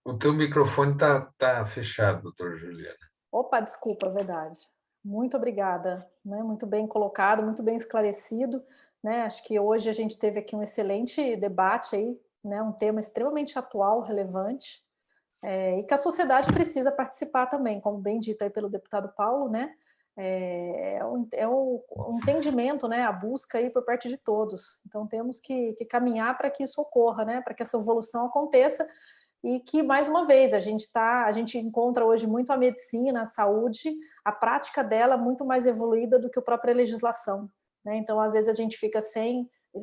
O teu microfone tá fechado, doutor Juliana. Opa, desculpa, verdade. Muito obrigada, né? Muito bem colocado, muito bem esclarecido, né? Acho que hoje a gente teve aqui um excelente debate aí, né? Um tema extremamente atual, relevante, e que a sociedade precisa participar também, como bem dito aí pelo deputado Paulo, né? O entendimento, né? A busca aí por parte de todos. Então temos que caminhar para que isso ocorra, né? Para que essa evolução aconteça. E que, mais uma vez, a gente encontra hoje muito a medicina, a saúde, a prática dela muito mais evoluída do que a própria legislação, né? Então, às vezes, a gente fica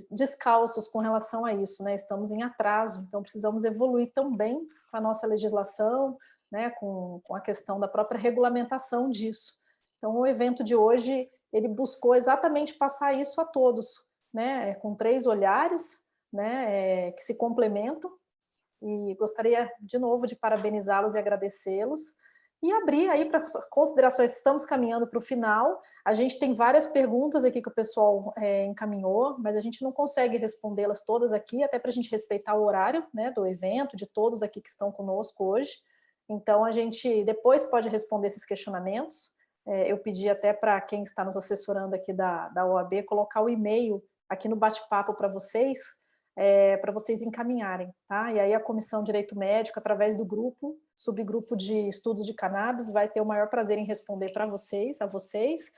descalços com relação a isso, né? Estamos em atraso, então precisamos evoluir também com a nossa legislação, né? Com a questão da própria regulamentação disso. Então, o evento de hoje, ele buscou exatamente passar isso a todos, né? Com 3 olhares, né? Que se complementam. E gostaria, de novo, de parabenizá-los e agradecê-los. E abrir aí para considerações, estamos caminhando para o final. A gente tem várias perguntas aqui que o pessoal encaminhou, mas a gente não consegue respondê-las todas aqui, até para a gente respeitar o horário, né, do evento, de todos aqui que estão conosco hoje. Então, a gente depois pode responder esses questionamentos. Eu pedi até para quem está nos assessorando aqui da OAB colocar o e-mail aqui no bate-papo para vocês encaminharem, tá? E aí a Comissão de Direito Médico, através do subgrupo de estudos de cannabis, vai ter o maior prazer em responder a vocês.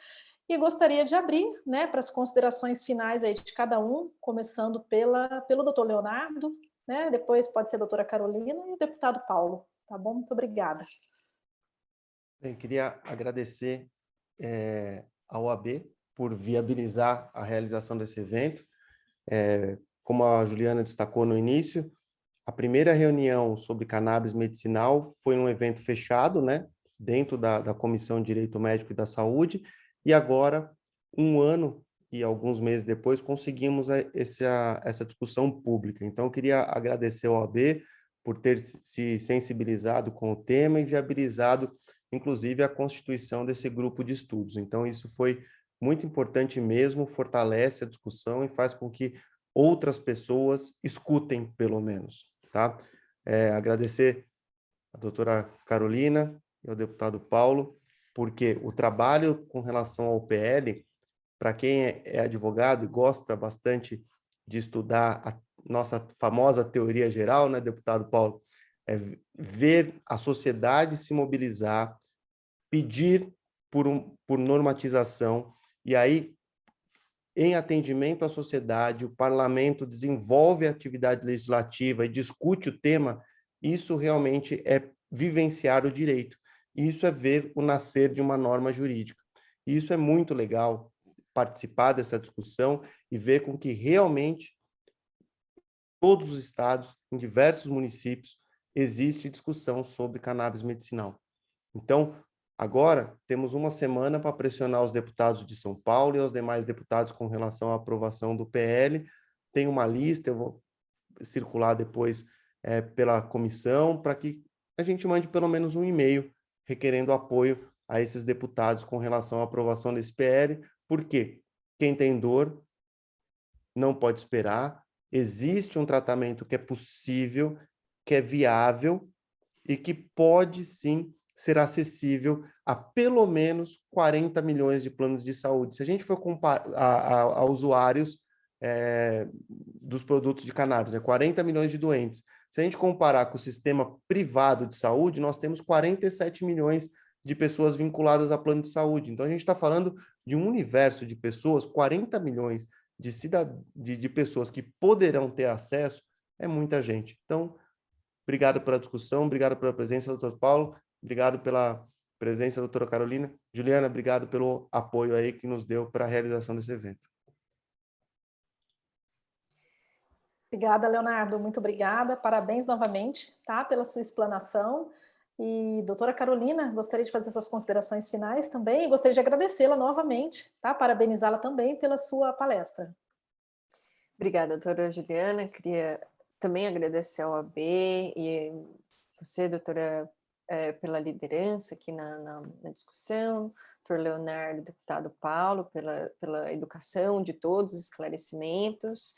E gostaria de abrir, né, para as considerações finais aí de cada um, começando pelo doutor Leonardo, né? Depois pode ser a doutora Carolina e o deputado Paulo, tá bom? Muito obrigada. Bem, queria agradecer a OAB por viabilizar a realização desse evento. Como a Juliana destacou no início, a primeira reunião sobre cannabis medicinal foi um evento fechado, né, dentro da Comissão de Direito Médico e da Saúde, e agora, 1 ano e alguns meses depois, conseguimos essa discussão pública. Então, eu queria agradecer ao OAB por ter se sensibilizado com o tema e viabilizado, inclusive, a constituição desse grupo de estudos. Então, isso foi muito importante mesmo, fortalece a discussão e faz com que outras pessoas escutem, pelo menos, tá? Agradecer a doutora Carolina e ao deputado Paulo, porque o trabalho com relação ao PL, para quem é advogado e gosta bastante de estudar a nossa famosa teoria geral, né, deputado Paulo, ver a sociedade se mobilizar, pedir por normatização, e aí, em atendimento à sociedade, o parlamento desenvolve a atividade legislativa e discute o tema, isso realmente é vivenciar o direito. Isso é ver o nascer de uma norma jurídica. E isso é muito legal, participar dessa discussão e ver com que realmente todos os estados, em diversos municípios, existe discussão sobre cannabis medicinal. Então, agora, temos uma semana para pressionar os deputados de São Paulo e os demais deputados com relação à aprovação do PL. Tem uma lista, eu vou circular depois pela comissão, para que a gente mande pelo menos um e-mail requerendo apoio a esses deputados com relação à aprovação desse PL. Por quê? Quem tem dor não pode esperar. Existe um tratamento que é possível, que é viável e que pode, sim, ser acessível a pelo menos 40 milhões de planos de saúde. Se a gente for comparar a usuários dos produtos de cannabis, 40 milhões de doentes. Se a gente comparar com o sistema privado de saúde, nós temos 47 milhões de pessoas vinculadas a plano de saúde. Então, a gente está falando de um universo de pessoas, 40 milhões de pessoas que poderão ter acesso, é muita gente. Então, obrigado pela discussão, obrigado pela presença, doutor Paulo, obrigado pela presença, doutora Carolina. Juliana, obrigado pelo apoio aí que nos deu para a realização desse evento. Obrigada, Leonardo, muito obrigada, parabéns novamente, tá, pela sua explanação. E, doutora Carolina, gostaria de fazer suas considerações finais também, e gostaria de agradecê-la novamente, tá, parabenizá-la também pela sua palestra. Obrigada, doutora Juliana, queria também agradecer ao AB e você, doutora, pela liderança aqui na discussão, doutor Leonardo, deputado Paulo, pela educação de todos os esclarecimentos.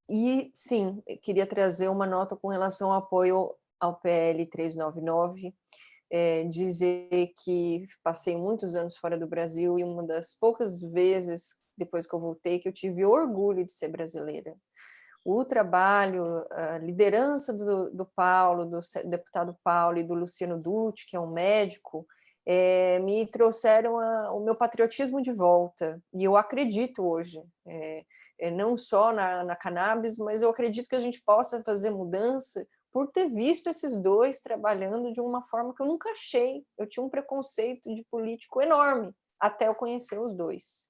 E, sim, queria trazer uma nota com relação ao apoio ao PL 399, dizer que passei muitos anos fora do Brasil e uma das poucas vezes, depois que eu voltei, que eu tive orgulho de ser brasileira. O trabalho, a liderança do Paulo, do deputado Paulo e do Luciano Dutti, que é um médico, me trouxeram o meu patriotismo de volta, e eu acredito hoje, não só na cannabis, mas eu acredito que a gente possa fazer mudança por ter visto esses dois trabalhando de uma forma que eu nunca achei. Eu tinha um preconceito de político enorme, até eu conhecer os dois.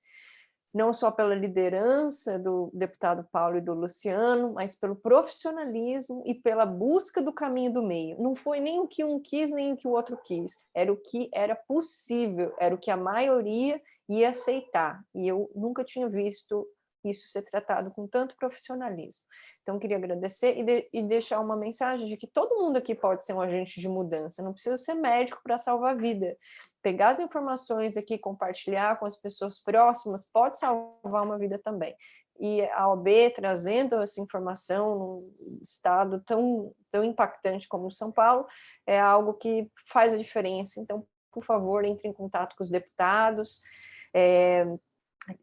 Não só pela liderança do deputado Paulo e do Luciano, mas pelo profissionalismo e pela busca do caminho do meio. Não foi nem o que um quis, nem o que o outro quis. Era o que era possível, era o que a maioria ia aceitar. E eu nunca tinha visto isso ser tratado com tanto profissionalismo. Então, queria agradecer e deixar uma mensagem de que todo mundo aqui pode ser um agente de mudança, não precisa ser médico para salvar a vida. Pegar as informações aqui, compartilhar com as pessoas próximas, pode salvar uma vida também. E a OAB trazendo essa informação num estado tão impactante como São Paulo, é algo que faz a diferença. Então, por favor, entre em contato com os deputados,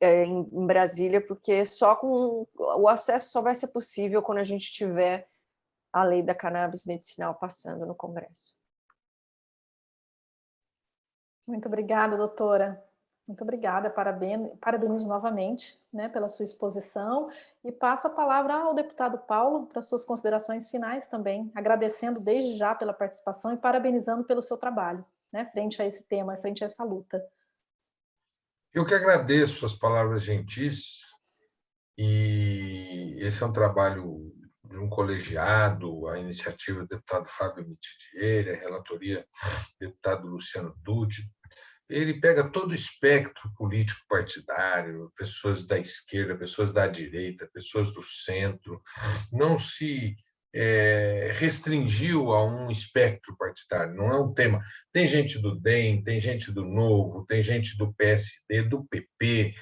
em Brasília, porque só com o acesso só vai ser possível quando a gente tiver a lei da cannabis medicinal passando no Congresso. Muito obrigada, doutora. Muito obrigada, parabenizo novamente, né, pela sua exposição, e passo a palavra ao deputado Paulo para suas considerações finais também, agradecendo desde já pela participação e parabenizando pelo seu trabalho, né, frente a esse tema, frente a essa luta. Eu que agradeço as palavras gentis, e esse é um trabalho de um colegiado, a iniciativa do deputado Fábio Mitidieri, a relatoria do deputado Luciano Dutti. Ele pega todo o espectro político partidário, pessoas da esquerda, pessoas da direita, pessoas do centro, não se restringiu a um espectro partidário, não é um tema. Tem gente do DEM, tem gente do Novo, tem gente do PSD, do PP,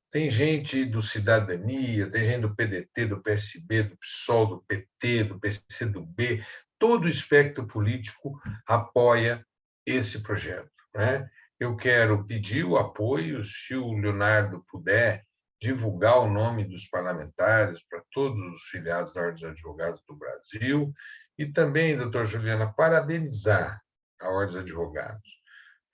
tem gente do Cidadania, tem gente do PDT, do PSB, do PSOL, do PT, do PCdoB. Todo o espectro político apoia esse projeto, né? Eu quero pedir o apoio, se o Leonardo puder, divulgar o nome dos parlamentares para todos os filiados da Ordem dos Advogados do Brasil, e também, doutora Juliana, parabenizar a Ordem dos Advogados,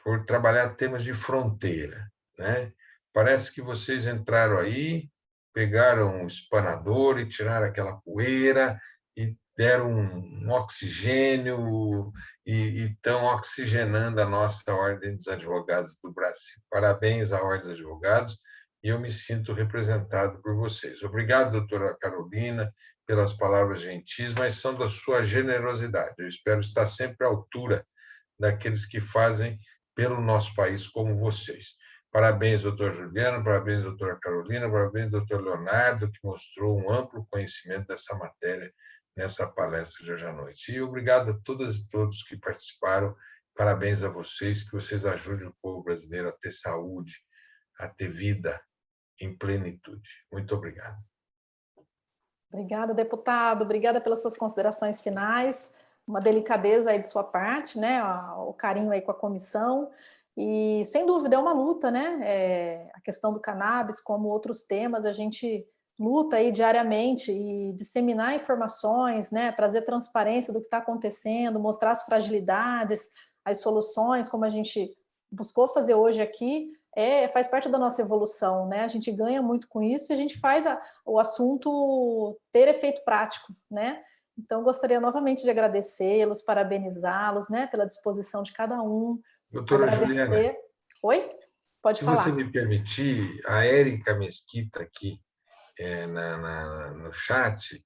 por trabalhar temas de fronteira, né? Parece que vocês entraram aí, pegaram um espanador e tiraram aquela poeira e deram um oxigênio e estão oxigenando a nossa Ordem dos Advogados do Brasil. Parabéns à Ordem dos Advogados, e eu me sinto representado por vocês. Obrigado, doutora Carolina, pelas palavras gentis, mas são da sua generosidade. Eu espero estar sempre à altura daqueles que fazem pelo nosso país como vocês. Parabéns, doutor Juliano, parabéns, doutora Carolina, parabéns, doutor Leonardo, que mostrou um amplo conhecimento dessa matéria nessa palestra de hoje à noite. E obrigado a todas e todos que participaram. Parabéns a vocês, que vocês ajudem o povo brasileiro a ter saúde, a ter vida em plenitude. Muito obrigado. Obrigada, deputado. Obrigada pelas suas considerações finais. Uma delicadeza aí de sua parte, né? O carinho aí com a comissão. E, sem dúvida, é uma luta, né? A questão do cannabis, como outros temas, a gente luta aí diariamente e disseminar informações, né? Trazer transparência do que está acontecendo, mostrar as fragilidades, as soluções, como a gente buscou fazer hoje aqui, faz parte da nossa evolução, né? A gente ganha muito com isso e a gente faz o assunto ter efeito prático, né? Então, gostaria novamente de agradecê-los, parabenizá-los, né? Pela disposição de cada um. Doutora Juliana, Oi? Pode se falar. você me permitir, a Érica Mesquita aqui no chat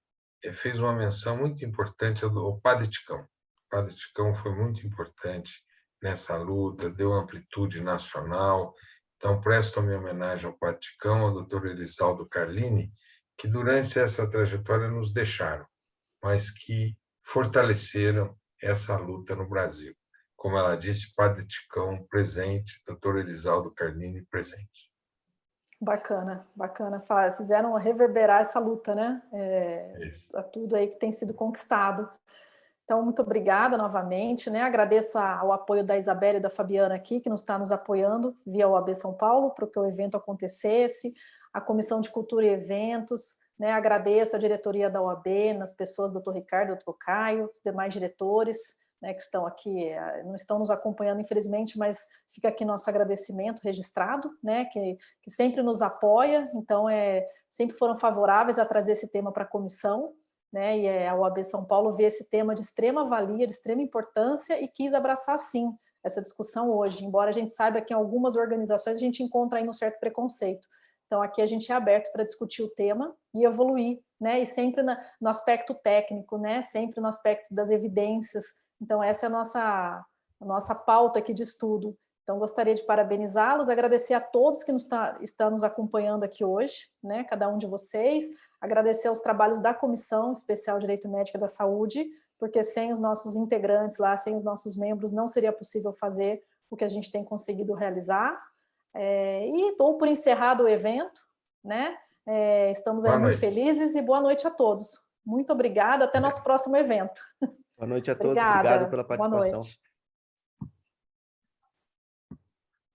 fez uma menção muito importante ao Padre Ticão. O Padre Ticão foi muito importante nessa luta, deu amplitude nacional. Então, presto a minha homenagem ao Padre Ticão, ao doutor Elisaldo Carlini, que durante essa trajetória nos deixaram, mas que fortaleceram essa luta no Brasil. Como ela disse, Padre Ticão presente, doutor Elisaldo Carlini presente. Bacana, bacana. Fizeram reverberar essa luta, né? Tudo aí que tem sido conquistado. Então, muito obrigada novamente, né? Agradeço ao apoio da Isabela e da Fabiana aqui, que está nos apoiando via OAB São Paulo, para que o evento acontecesse, a Comissão de Cultura e Eventos, né? Agradeço a diretoria da OAB, nas pessoas do Dr. Ricardo, do Dr. Caio, os demais diretores, né, que estão aqui, não estão nos acompanhando, infelizmente, mas fica aqui nosso agradecimento registrado, né, que sempre nos apoia, então sempre foram favoráveis a trazer esse tema para a comissão, né, e a OAB São Paulo vê esse tema de extrema valia, de extrema importância e quis abraçar, sim, essa discussão hoje, embora a gente saiba que em algumas organizações a gente encontra aí um certo preconceito. Então, aqui a gente é aberto para discutir o tema e evoluir, né, e sempre no aspecto técnico, né, sempre no aspecto das evidências. Então, essa é a nossa pauta aqui de estudo. Então, gostaria de parabenizá-los, agradecer a todos que estão nos acompanhando aqui hoje, né, cada um de vocês, agradecer aos trabalhos da Comissão Especial de Direito Médico da Saúde, porque sem os nossos integrantes lá, sem os nossos membros, não seria possível fazer o que a gente tem conseguido realizar. E dou por encerrado o evento, né? Estamos aí muito felizes e boa noite a todos. Muito obrigada, até nosso próximo evento. Boa noite a todos, obrigado pela participação. Boa noite.